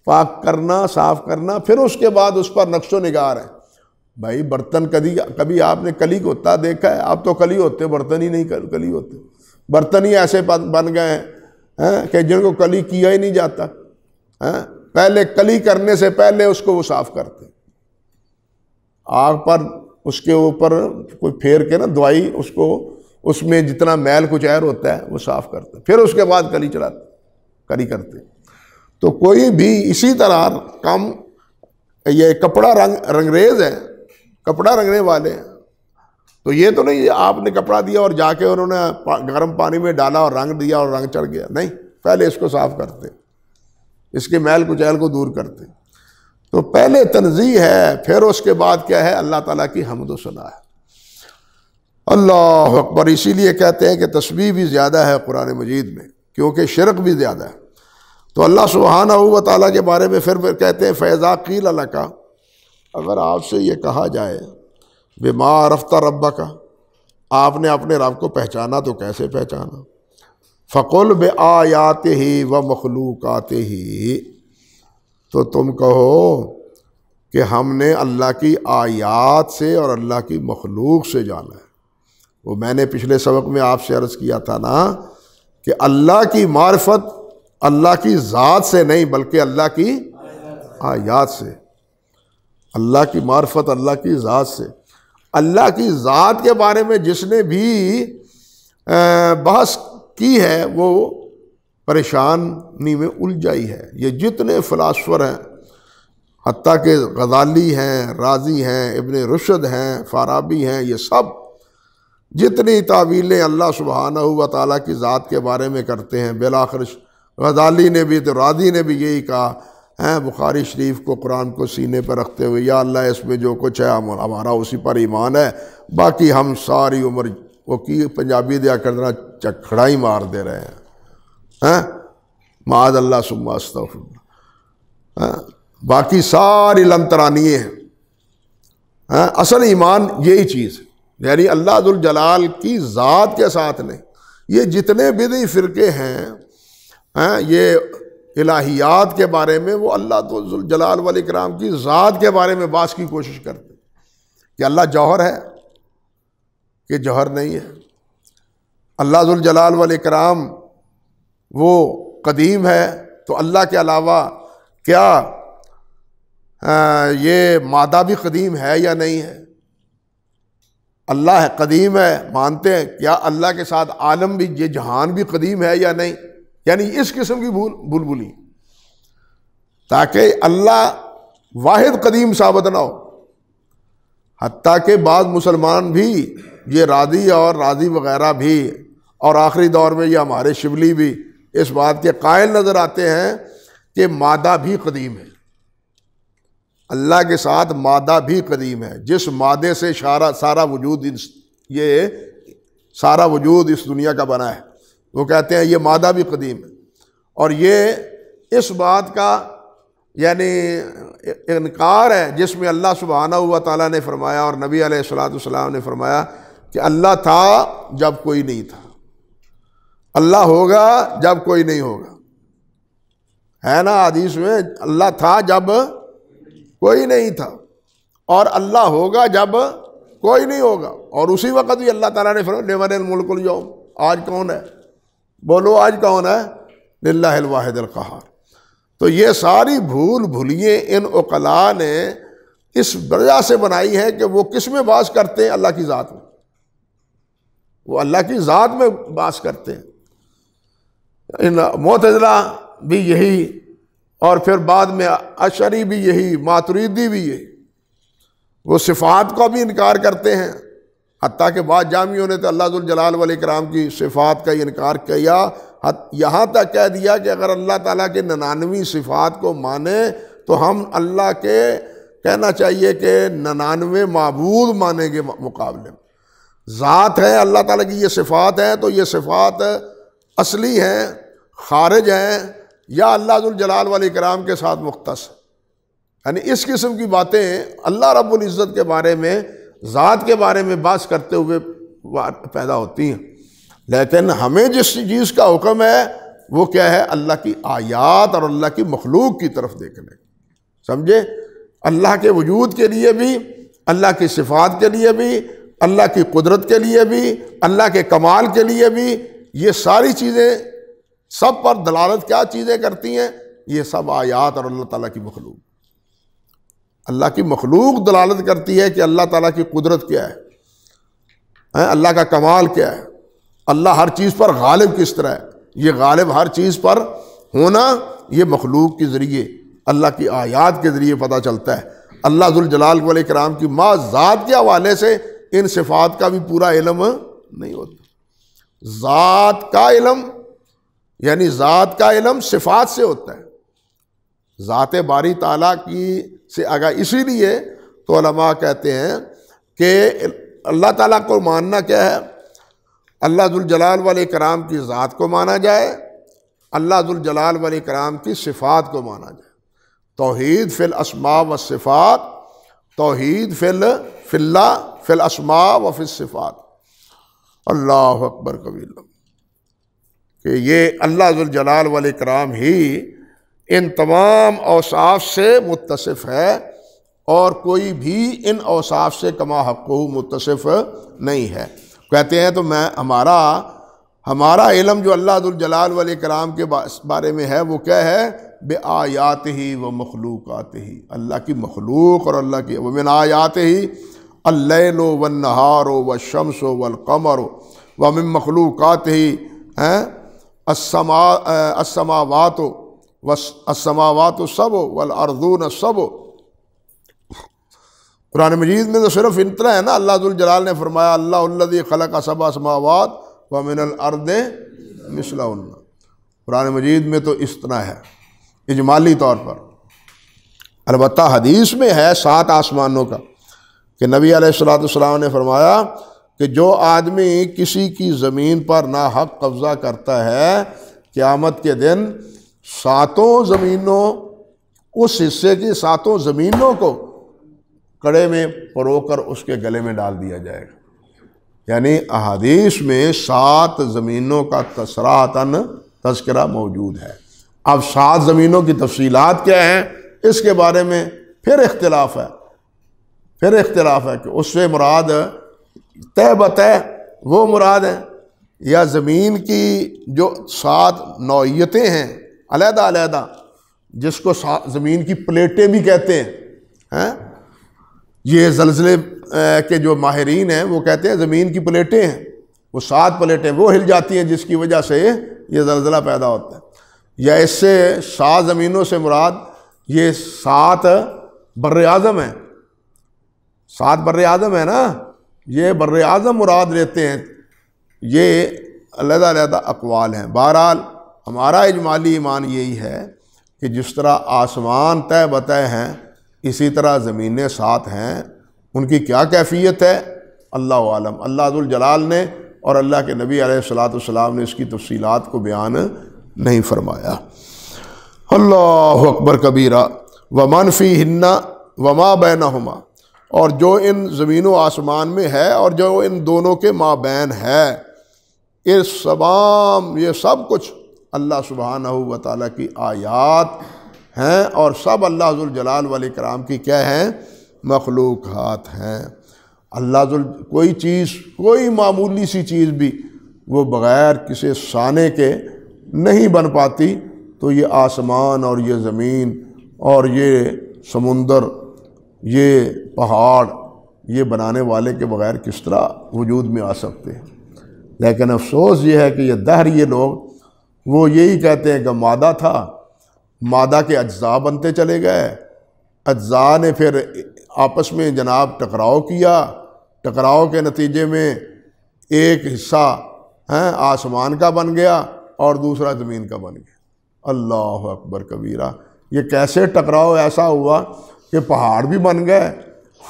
پاک کرنا، صاف کرنا، پھر اس کے بعد اس پر نقش و نگار ہے۔ بھائی برتن کبھی آپ نے کلی ہوتا دیکھا ہے؟ آپ تو کلی ہوتے، برتن ہی نہیں کلی ہوتے، برتن ہی ایسے بن گئے ہیں کہ جن کو کلی کیا ہی نہیں جاتا۔ پہلے کلی کرنے سے پہلے اس کو وہ صاف کرتے، آگ پر اس کے اوپر کوئی پھیر کے نا دوائی، اس کو اس میں جتنا میل کچیر ہوتا ہے وہ صاف کرتے، پھر اس کے بعد کلی چڑھاتے، کلی کرتے۔ تو کوئی بھی اسی طرح کام، یہ کپڑا رنگریز ہے، کپڑا رنگنے والے ہیں، تو یہ تو نہیں آپ نے کپڑا دیا اور جا کے انہوں نے گرم پانی میں ڈالا اور رنگ دیا اور رنگ چڑھ گیا، نہیں، پہلے اس کو صاف کرتے، اس کے میل کچیل کو دور کرتے۔ تو پہلے تنزیہ ہے، پھر اس کے بعد کیا ہے؟ اللہ تعالیٰ کی حمد و ثنا ہے۔ اللہ اکبر۔ اسی لیے کہتے ہیں کہ تسبیح بھی زیادہ ہے قرآن مجید میں، کیونکہ شرک بھی زیادہ ہے۔ تو اللہ سبحانہ و تعالیٰ کے بارے میں پھر کہتے ہیں فَإِذَا قِيلَ لَكَ، اگر آپ سے یہ کہا جائے بِمَا عَرَفْتَ رَبَّكَ، آپ نے اپنے رب کو پہچانا تو کیسے پہچانا؟ فَقُلْ بِآيَاتِهِ وَمَخْلُوقَاتِهِ، تو تم کہو کہ ہم نے اللہ کی آیات سے اور اللہ کی مخلوق سے جانا ہے۔ وہ میں نے پچھلے سبق میں آپ سے عرض کیا تھا نا کہ اللہ کی معرفت اللہ کی ذات سے نہیں بلکہ اللہ کی آیات سے، اللہ کی معرفت اللہ کی ذات سے۔ اللہ کی ذات کے بارے میں جس نے بھی بحث کی ہے وہ پریشانی میں الجھائی ہے۔ یہ جتنے فلاسفر ہیں، حتیٰ کہ غزالی ہیں، رازی ہیں، ابن رشد ہیں، فارابی ہیں، یہ سب جتنی تعویلیں اللہ سبحانہ و تعالیٰ کی ذات کے بارے میں کرتے ہیں، بالآخر غزالی نے بھی تو رازی نے بھی یہی کہا ہے، بخاری شریف کو قرآن کو سینے پر رکھتے ہوئے، یا اللہ اس میں جو کچھ ہے ہمارا اسی پر ایمان ہے، باقی ہم ساری عمر وہ کی پنجابی دیا کرنا چکھڑا ہی مار دے رہے ہیں، معاذ اللہ ثم استغفر اللہ، باقی ساری لنترانیے ہیں۔ اصل ایمان یہی چیز ہے، یعنی اللہ ذوالجلال کی ذات کے ساتھ نہیں۔ یہ جتنے بدعی فرقے ہیں یہ الہیات کے بارے میں، وہ اللہ ذوالجلال والاکرام کی ذات کے بارے میں بات کی کوشش کرتے کہ اللہ جوہر ہے کہ جوہر نہیں ہے، اللہ ذوالجلال والاکرام وہ قدیم ہے تو اللہ کے علاوہ کیا یہ مادہ بھی قدیم ہے یا نہیں ہے؟ اللہ ہے قدیم ہے مانتے ہیں، کیا اللہ کے ساتھ عالم بھی، یہ جہان بھی قدیم ہے یا نہیں؟ یعنی اس قسم کی بھول تاکہ اللہ واحد قدیم ثابت نہ ہو۔ حتیٰ کہ بعض مسلمان بھی یہ راضی وغیرہ بھی، اور آخری دور میں یہ ہمارے شبلی بھی اس بات کے قائل نظر آتے ہیں کہ مادہ بھی قدیم ہے، اللہ کے ساتھ مادہ بھی قدیم ہے، جس مادے سے سارا وجود اس دنیا کا بنا ہے، وہ کہتے ہیں یہ مادہ بھی قدیم ہے۔ اور یہ اس بات کا یعنی انکار ہے جس میں اللہ سبحانہ و تعالیٰ نے فرمایا اور نبی علیہ الصلوۃ والسلام نے فرمایا کہ اللہ تھا جب کوئی نہیں تھا، اللہ ہوگا جب کوئی نہیں ہوگا، ہے نا حدیث میں، اللہ تھا جب کوئی نہیں تھا اور اللہ ہوگا جب کوئی نہیں ہوگا۔ اور اسی وقت بھی اللہ تعالیٰ نے فرمایا لمن الملک اليوم، آج کون ہے؟ بولو آج کون ہے؟ للہ الواحد القہار۔ تو یہ ساری بھولیے ان عقلاء نے اس وجہ سے بنائی ہے کہ وہ کس میں بحث کرتے ہیں؟ اللہ کی ذات میں، وہ اللہ کی ذات میں بحث کرتے ہیں۔ معتزلہ بھی یہی، اور پھر بعد میں اشعری بھی یہی، ماتریدی بھی یہی، وہ صفات کا بھی انکار کرتے ہیں، حتیٰ کہ بعض جامعوں نے تو اللہ ذوالجلال والاکرام کی صفات کا انکار کیا، یہاں تک کہہ دیا کہ اگر اللہ تعالیٰ کے 99 صفات کو مانے تو ہم اللہ کے کہنا چاہیے کہ 99 معبود مانیں گے مقابلے میں۔ ذات ہے اللہ تعالیٰ کی، یہ صفات ہیں تو یہ صفات اصلی ہیں، خارج ہیں، یا اللہ ذوالجلال والاکرام کے ساتھ مختص، یعنی اس قسم کی باتیں اللہ رب العزت کے بارے میں، ذات کے بارے میں بحث کرتے ہوئے پیدا ہوتی ہیں۔ لیکن ہمیں جس چیز کا حکم ہے وہ کیا ہے؟ اللہ کی آیات اور اللہ کی مخلوق کی طرف دیکھنے، سمجھے؟ اللہ کے وجود کے لیے بھی، اللہ کی صفات کے لیے بھی، اللہ کی قدرت کے لیے بھی، اللہ کے کمال کے لیے بھی، یہ ساری چیزیں سب پر دلالت کیا چیزیں کرتی ہیں؟ یہ سب آیات اور اللہ تعالیٰ کی مخلوق، اللہ کی مخلوق دلالت کرتی ہے کہ اللہ تعالیٰ کی قدرت کیا ہے، اللہ کا کمال کیا ہے، اللہ ہر چیز پر غالب کس طرح ہے۔ یہ غالب ہر چیز پر ہونا یہ مخلوق کے ذریعے، اللہ کی آیات کے ذریعے پتہ چلتا ہے۔ اللہ ذوالجلال والاکرام کی ما ذات کے حوالے سے ان صفات کا بھی پورا علم نہیں ہوتا۔ ذات کا علم یعنی ذات کا علم صفات سے ہوتا ہے، ذات باری تعالیٰ کی سے آگاہ۔ اسی لیے تو علماء کہتے ہیں کہ اللہ تعالیٰ کو ماننا کیا ہے؟ اللہ ذوالجلال والاکرام کی ذات کو مانا جائے، اللہ ذوالجلال والاکرام کی صفات کو مانا جائے۔ توحید فی الاسماء والصفات، توحید فی اللہ فی الاسماء و فی الصفات۔ اللہ اکبر کبیرہ، کہ یہ اللہ ذوالجلال والاکرام ہی ان تمام اوصاف سے متصف ہے، اور کوئی بھی ان اوصاف سے کما حقہ متصف نہیں ہے۔ کہتے ہیں تو ہمارا علم جو اللہ ذوالجلال والاکرام کے بارے میں ہے وہ کیا ہے؟ بآیاتہ و مخلوقاتہ، اللہ کی مخلوق اور اللہ کی، ومن آیاتہ اللیل والنہار والشمس والقمر ومن مخلوقاتہ السماوات السبع والارضون السبع۔ قرآن مجید میں تو صرف اتنا ہے نا، اللہ ذوالجلال نے فرمایا اللہ الذی خلق سبع سماوات ومن الارض مثلہن۔ قرآن مجید میں تو اس طرح ہے اجمالی طور پر۔ البتہ حدیث میں ہے 7 آسمانوں کا، کہ نبی علیہ السلام نے فرمایا کہ جو آدمی کسی کی زمین پر ناحق قبضہ کرتا ہے، قیامت کے دن 7 زمینوں، اس حصے کی 7 زمینوں کو کڑے میں پرو کر اس کے گلے میں ڈال دیا جائے گا۔ یعنی احادیث میں 7 زمینوں کا صراحتاً تذکرہ موجود ہے۔ اب 7 زمینوں کی تفصیلات کیا ہیں اس کے بارے میں پھر اختلاف ہے، کہ اس سے مراد طے بطے وہ مراد ہے، یا زمین کی جو 7 نوعیتیں ہیں علیحدہ علیحدہ، جس کو زمین کی پلیٹیں بھی کہتے ہیں۔ یہ زلزلے کے جو ماہرین ہیں وہ کہتے ہیں زمین کی پلیٹیں ہیں، وہ 7 پلیٹیں وہ ہل جاتی ہیں جس کی وجہ سے یہ زلزلہ پیدا ہوتا ہے۔ یا اس سے 7 زمینوں سے مراد یہ 7 بر اعظم ہیں، 7 بر اعظم ہے نا، یہ بر اعظم مراد لیتے ہیں۔ یہ علیحدہ علیحدہ اقوال ہیں۔ بہرحال ہمارا اجمالی ایمان یہی ہے کہ جس طرح آسمان طے بطے ہیں اسی طرح زمینیں 7 ہیں، ان کی کیا کیفیت ہے اللہ عالم۔ اللہ ذوالجلال نے اور اللہ کے نبی علیہ السلام نے اس کی تفصیلات کو بیان نہیں فرمایا۔ اللہ اکبر کبیرہ۔ ومن فیہن وما بینہما، اور جو ان زمین و آسمان میں ہے اور جو ان دونوں کے مابین ہے، یہ سب کچھ اللہ سبحانہ و تعالیٰ کی آیات ہیں، اور سب اللہ ذوالجلال والاکرام کی کیا ہیں؟ مخلوقات ہیں۔ کوئی چیز، کوئی معمولی سی چیز بھی وہ بغیر کسی صانع کے نہیں بن پاتی، تو یہ آسمان اور یہ زمین اور یہ سمندر، یہ پہاڑ، یہ بنانے والے کے بغیر کس طرح وجود میں آ سکتے ہیں۔ لیکن افسوس یہ ہے کہ یہ دہر یہ لوگ وہ یہی کہتے ہیں کہ مادہ تھا، مادہ کے اجزاء بنتے چلے گئے، اجزاء نے پھر آپس میں جناب ٹکراؤ کیا، ٹکراؤ کے نتیجے میں ایک حصہ آسمان کا بن گیا اور دوسرا زمین کا بن گیا۔ اللہ اکبر کبیرہ۔ یہ کیسے ٹکراؤ ایسا ہوا کہ پہاڑ بھی بن گئے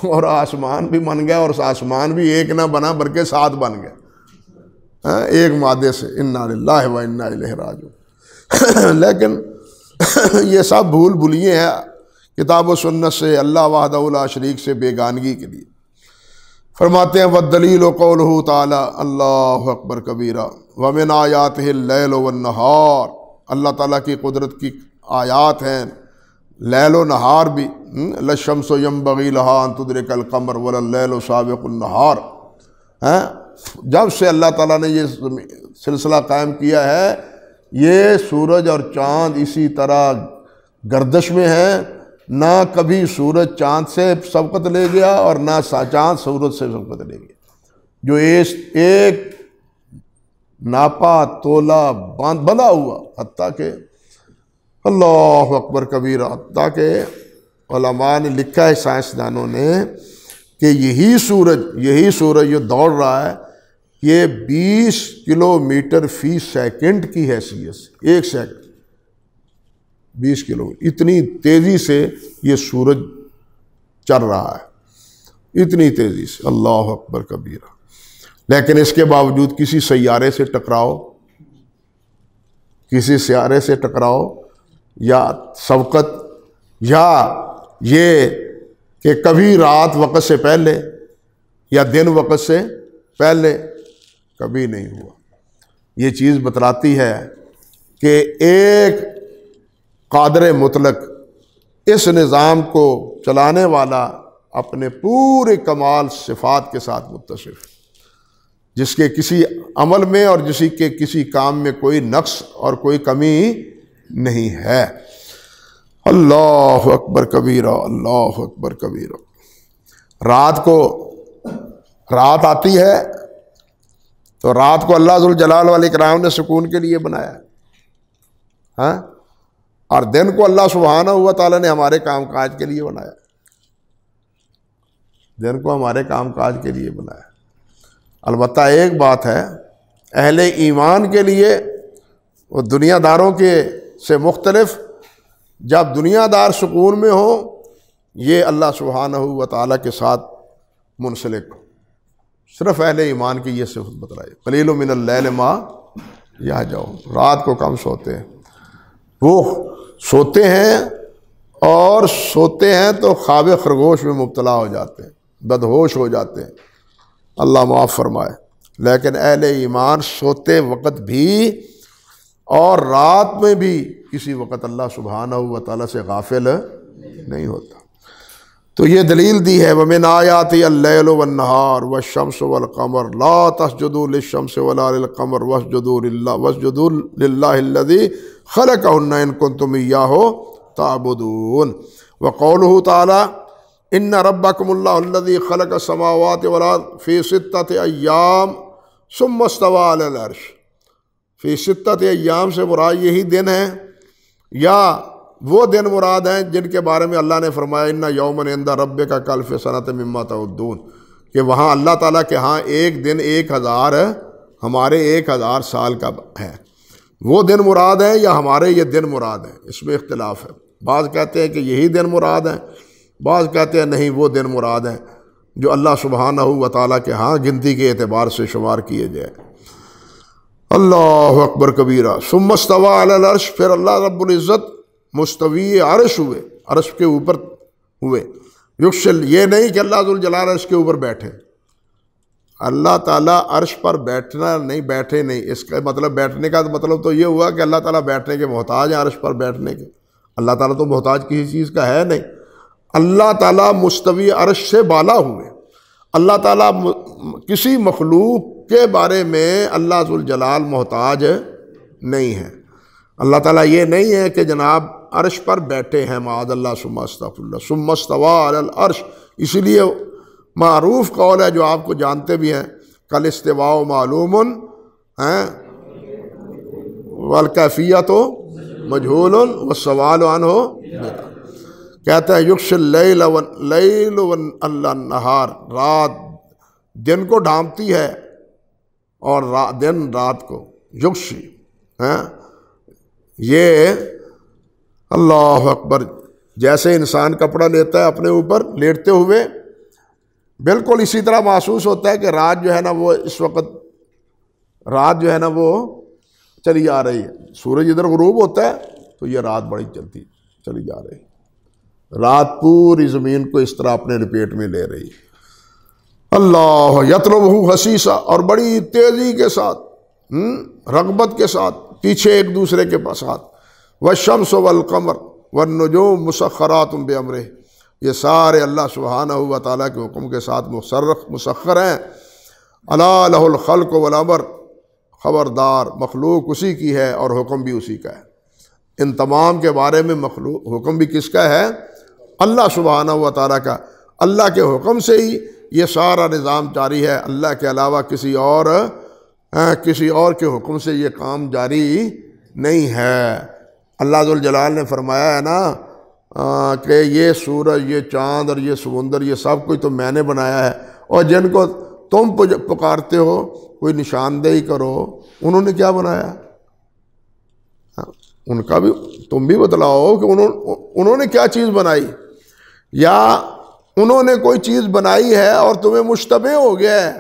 اور آسمان بھی بن گیا، اور آسمان بھی ایک نہ بنا بلکہ 7 بن گئے ایک مادے سے۔ انا للہ و انا الیہ راجعون۔ لیکن یہ سب بھول بھلیے ہیں کتاب و سنت سے، اللہ وحدہ لا شریک سے بیگانگی کے لیے۔ فرماتے ہیں والدلیل قولہ تعالی، اللہ اکبر کبیرہ، ومن آیاتہ اللیل والنہار، اللہ تعالیٰ کی قدرت کی آیات ہیں لیل و نہار بھی۔ للشمس ینبغی لہا ان تدرک القمر واللیل سابق النہار۔ جب سے اللہ تعالیٰ نے یہ سلسلہ قائم کیا ہے، یہ سورج اور چاند اسی طرح گردش میں ہیں، نہ کبھی سورج چاند سے سبقت لے گیا اور نہ چاند سورج سے سبقت لے گیا۔ جو ایک ناپا تولا بندھا ہوا، حتیٰ کہ اللہ اکبر کبیرہ، حتیٰ کہ علماء نے لکھا ہے، سائنسدانوں نے، کہ یہی سورج جو دوڑ رہا ہے، یہ 20 کلومیٹر فی سیکنڈ کی حیثیت سے، ایک سیکنڈ 20 کلومیٹر، اتنی تیزی سے یہ سورج چل رہا ہے، اتنی تیزی سے، اللہ اکبر کبیرہ۔ لیکن اس کے باوجود کسی سیارے سے ٹکراؤ یا سبقت، یا یہ کہ کبھی رات وقت سے پہلے یا دن وقت سے پہلے کبھی نہیں ہوا۔ یہ چیز بتلاتی ہے کہ ایک قادر مطلق اس نظام کو چلانے والا اپنے پورے کمال صفات کے ساتھ متصف، جس کے کسی عمل میں اور کسی کام میں کوئی نقص اور کوئی کمی نہیں ہے۔ اللہ اکبر کبیرہ، اللہ اکبر کبیرہ۔ رات آتی ہے تو رات کو اللہ ذوالجلال والاکرام نے سکون کے لیے بنایا ہے، اور دن کو اللہ سبحانہ و تعالیٰ نے ہمارے کام کاج کے لیے بنایا، دن کو ہمارے کام کاج کے لیے بنایا۔ البتہ ایک بات ہے، اہل ایمان کے لیے وہ دنیا داروں کے سے مختلف، جب دنیا دار سکون میں ہو، یہ اللہ سبحانہ و تعالیٰ کے ساتھ منسلک ہو۔ صرف اہل ایمان کی یہ صفت بتلائی، قلیل من اللیل ما یہجعون، رات کو کم سوتے ہیں۔ وہ سوتے ہیں تو خواب خرگوش میں مبتلا ہو جاتے ہیں، بدہوش ہو جاتے ہیں، اللہ معاف فرمائے۔ لیکن اہل ایمان سوتے وقت بھی اور رات میں بھی کسی وقت اللہ سبحانہ و تعالیٰ سے غافل نہیں ہوتا۔ تو یہ دلیل دی ہے، وَمِنْ آیَاتِهِ اللَّيْلُ وَالنَّهَارُ وَالشَّمْسُ وَالْقَمَرُ لَا تَسْجُدُوا لِلشَّمْسِ وَلَا لِلْقَمَرِ وَاسْجُدُوا لِلَّهِ الَّذِي خَلَقَهُنَّ إِن كُنتُمْ إِيَّاهُ تَعْبُدُونَ۔ وَقَوْلُهُ تَعَالَى إِنَّ رَبَّكُمُ اللَّهُ الَّذِي خَلَقَ السَّمَاوَاتِ وَالْأَرْضَ فِي 6 أَيَّامٍ ثُمَّ اسْتَوَىٰ عَلَى الْعَرْشِ۔ فی 6 ایام سے مراد یہی دن ہے، یا وہ دن مراد ہیں جن کے بارے میں اللہ نے فرمایا ان یومن عند ربک کالف سنۃ مما تعدون، کہ وہاں اللہ تعالیٰ کے ہاں ایک دن 1000 ہے، ہمارے 1000 سال کا ہے۔ وہ دن مراد ہیں یا ہمارے یہ دن مراد ہیں، اس میں اختلاف ہے۔ بعض کہتے ہیں کہ یہی دن مراد ہیں، بعض کہتے ہیں نہیں وہ دن مراد ہیں جو اللہ سبحانہ و تعالیٰ کے ہاں گنتی کے اعتبار سے شمار کیے جائے۔ اللہ اکبر کبیرہ۔ ثم استوى علی العرش، پھر اللہ رب العزت مستوی عرش ہوئے، عرش کے اوپر ہوئے۔ یکشل، یہ نہیں کہ اللہ ذوالجلال عرش کے اوپر بیٹھے، اللہ تعالیٰ عرش پر بیٹھے نہیں، اس کا مطلب بیٹھنے کا مطلب تو یہ ہوا کہ اللہ تعالیٰ بیٹھنے کے محتاج ہیں، عرش پر بیٹھنے کے۔ اللہ تعالیٰ تو محتاج کسی چیز کا ہے نہیں۔ اللہ تعالیٰ مستوی عرش سے بالا ہوئے۔ اللہ تعالیٰ کسی مخلوق کے بارے میں اللہ ذوالجلال محتاج نہیں ہے۔ اللہ تعالیٰ یہ نہیں ہے کہ جناب عرش پر بیٹھے ہیں، معاذ اللہ، ثم استغفر اللہ، ثم استوى علی العرش۔ اسی لیے معروف قول ہے جو آپ کو جانتے بھی ہیں، کل استواء معلوم والکیفیت مجہول والسوال عنہ بدعہ، کہتا ہے یغشی اللیل والنہار، رات دن کو ڈھانپتی ہے اور دن رات کو، یغشی، یہ اللہ اکبر، جیسے انسان کپڑا لیتا ہے اپنے اوپر لیٹتے ہوئے، بالکل اسی طرح محسوس ہوتا ہے کہ رات جو ہے نا وہ اس وقت، رات جو ہے نا وہ چلی آ رہی ہے، سورج ادھر غروب ہوتا ہے تو یہ رات بڑی چلی جا رہی ہے، رات پوری زمین کو اس طرح اپنے لپیٹ میں لے رہی ہے۔ اللہ یطلبہ حثیثا، اور بڑی تیزی کے ساتھ، رغبت کے ساتھ، پیچھے ایک دوسرے کے ساتھ، والشمس والقمر والنجوم مسخرات بامرہ، یہ سارے اللہ سبحانہ و تعالیٰ کے حکم کے ساتھ مسخر ہیں۔ الا لہ الخلق والامر، خبردار مخلوق اسی کی ہے اور حکم بھی اسی کا ہے۔ ان تمام کے بارے میں حکم بھی کس کا ہے؟ اللہ سبحانہ و تعالیٰ کا۔ اللہ کے حکم سے ہی یہ سارا نظام جاری ہے، اللہ کے علاوہ کسی اور کے حکم سے یہ کام جاری نہیں ہے۔ اللہ ذوالجلال نے فرمایا ہے نا کہ یہ سورج، یہ چاند اور یہ سمندر، یہ سب کچھ تو میں نے بنایا ہے، اور جن کو تم پکارتے ہو کوئی نشاندہی کرو، انہوں نے کیا بنایا؟ ان کا بھی تم بھی بتلاؤ کہ انہوں نے کیا چیز بنائی، یا انہوں نے کوئی چیز بنائی ہے اور تمہیں مشتبہ ہو گیا ہے،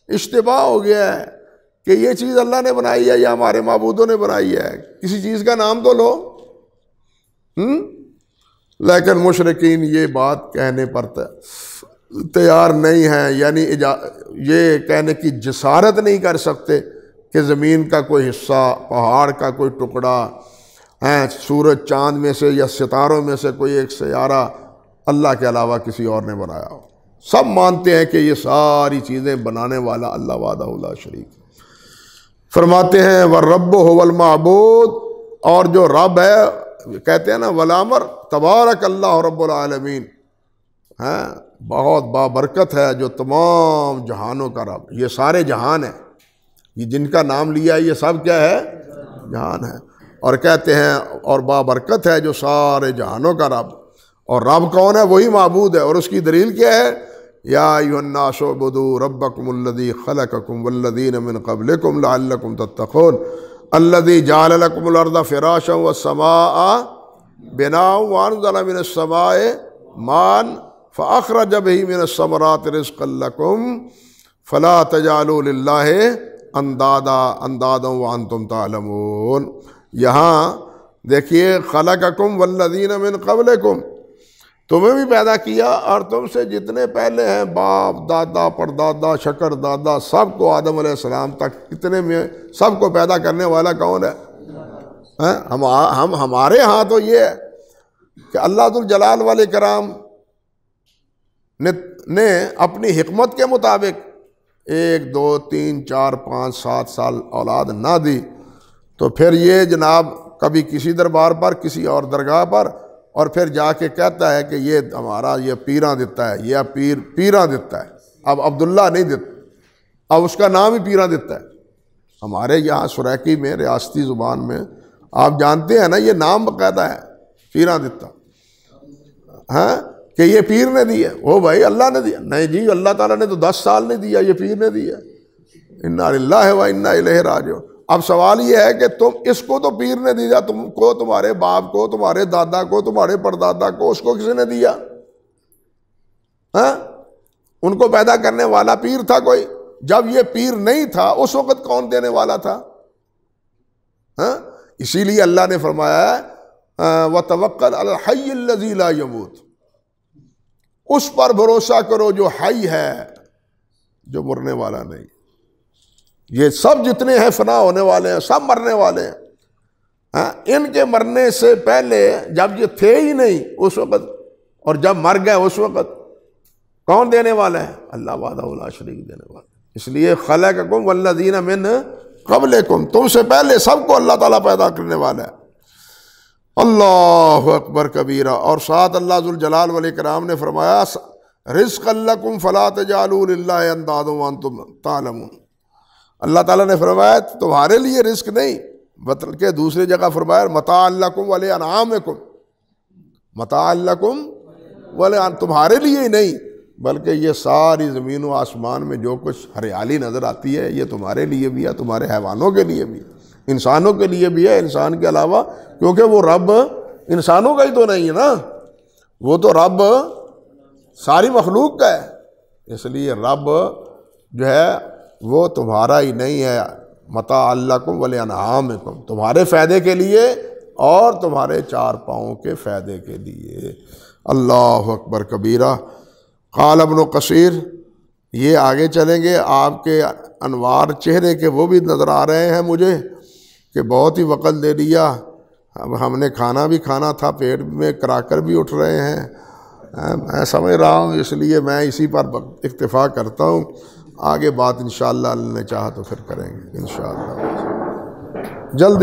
اشتباہ ہو گیا ہے کہ یہ چیز اللہ نے بنائی ہے یا ہمارے معبودوں نے بنائی ہے، کسی چیز کا نام تو لو۔ لیکن مشرکین یہ بات کہنے پر تیار نہیں ہیں، یعنی یہ کہنے کی جسارت نہیں کر سکتے کہ زمین کا کوئی حصہ، پہاڑ کا کوئی ٹکڑا، سورج چاند میں سے یا ستاروں میں سے کوئی ایک سیارہ اللہ کے علاوہ کسی اور نے بنایا ہو۔ سب مانتے ہیں کہ یہ ساری چیزیں بنانے والا اللہ وحدہ لا شریک۔ فرماتے ہیں وَالرَّبُّ هُوَ الْمَعْبُودُ، اور جو رب ہے، کہتے ہیں نا والامر تبارک اللہ رب العالمین، بہت بابرکت ہے جو تمام جہانوں کا رب، یہ سارے جہان ہیں، یہ جن کا نام لیا ہے یہ سب کیا ہے؟ جہان ہے۔ اور کہتے ہیں اور بابرکت ہے جو سارے جہانوں کا رب، اور رب کون ہے؟ وہی معبود ہے، اور اس کی دلیل کیا ہے؟ یا ایھا الناس اعبدوا ربکم الذی خلقکم والذین من قبلکم لعلکم تتقون الذی جعل لکم الارض فراشا والسماء بناء وانزل من السماء ماء فاخرج به من الثمرات رزقا لکم فلا تجعلوا للہ اندادا وانتم تعلمون۔ یہاں دیکھیے خلقکم والذین من قبلکم، تمہیں بھی پیدا کیا اور تم سے جتنے پہلے ہیں، باپ دادا پردادا شکر دادا، سب کو آدم علیہ السلام تک کتنے میں سب کو پیدا کرنے والا کون ہے؟ ہمارے ہاں تو یہ ہے کہ اللہ ذوالجلال والاکرام نے اپنی حکمت کے مطابق 1 2 3 4 5 7 سال اولاد نہ دی، تو پھر یہ جناب کبھی کسی دربار پر، کسی اور درگاہ پر، اور پھر جا کے کہتا ہے کہ یہ ہمارا یہ پیراں دیتا ہے، یہ پیراں دیتا ہے، اب عبداللہ نہیں دیتا، اب اس کا نام ہی پیراں دیتا ہے۔ ہمارے یہاں سریکی میں ریاستی زبان میں آپ جانتے ہیں نا یہ نام باقاعدہ ہے، پیراں دیتا، کہ یہ پیر نے دی ہے، وہ بھائی اللہ نے دیا، نہیں جی اللہ تعالیٰ نے تو 10 سال نہیں دیا، یہ پیر نے دیا، انا للہ و انا الیہ راجعون۔ اب سوال یہ ہے کہ تم اس کو تو پیر نے دیا، تم کو، تمہارے باپ کو، تمہارے دادا کو، تمہارے پردادا کو، اس کو کس نے دیا؟ ان کو پیدا کرنے والا پیر تھا کوئی؟ جب یہ پیر نہیں تھا اس وقت کون دینے والا تھا؟ اسی لیے اللہ نے فرمایا وَتَوَكَّلْ عَلَى الْحَيِّ الَّذِي لَا يَمُوتُ، اس پر بھروسہ کرو جو حی ہے، جو مرنے والا نہیں۔ یہ سب جتنے ہیں فنا ہونے والے ہیں، سب مرنے والے ہیں، ان کے مرنے سے پہلے جب یہ تھے ہی نہیں اس وقت، اور جب مر گئے اس وقت کون دینے والا ہے؟ اللہ وحدہ لا شریک دینے والا۔ اس لیے خلقکم والذین من قبلکم، تم سے پہلے سب کو اللہ تعالیٰ پیدا کرنے والا ہے۔ اللہ اکبر کبیرہ۔ اور ساتھ اللہ ذوالجلال والاکرام نے فرمایا رزقا لکم فلا تجعلوا للہ اندادا وانتم تعلمون۔ اللہ تعالیٰ نے فرمایا تمہارے لیے رزق نہیں، بلکہ دوسری جگہ فرمایا متاعا لکم ولانعامکم، متاع لکم تمہارے لیے ہی نہیں بلکہ یہ ساری زمین و آسمان میں جو کچھ ہریالی نظر آتی ہے یہ تمہارے لیے بھی ہے، تمہارے حیوانوں کے لیے بھی ہے، انسانوں کے لیے بھی ہے، انسان کے علاوہ، کیونکہ وہ رب انسانوں کا ہی تو نہیں ہے نا، وہ تو رب ساری مخلوق کا ہے، اس لیے رب جو ہے وہ تمہارا ہی نہیں ہے، متاع لکم ولانعامکم، تمہارے فائدے کے لیے اور تمہارے چار پاؤں کے فائدے کے لیے۔ اللہ اکبر کبیرہ۔ قال ابن کثیر، یہ آگے چلیں گے، آپ کے انوار چہرے کے وہ بھی نظر آ رہے ہیں مجھے کہ بہت ہی وقت دے دیا، اب ہم نے کھانا بھی کھانا تھا، پیٹ میں کراکر بھی اٹھ رہے ہیں، میں سمجھ رہا ہوں، اس لیے میں اسی پر اکتفا کرتا ہوں، آگے بات انشاءاللہ اللہ نے چاہا تو پھر کریں گے انشاءاللہ جلدی۔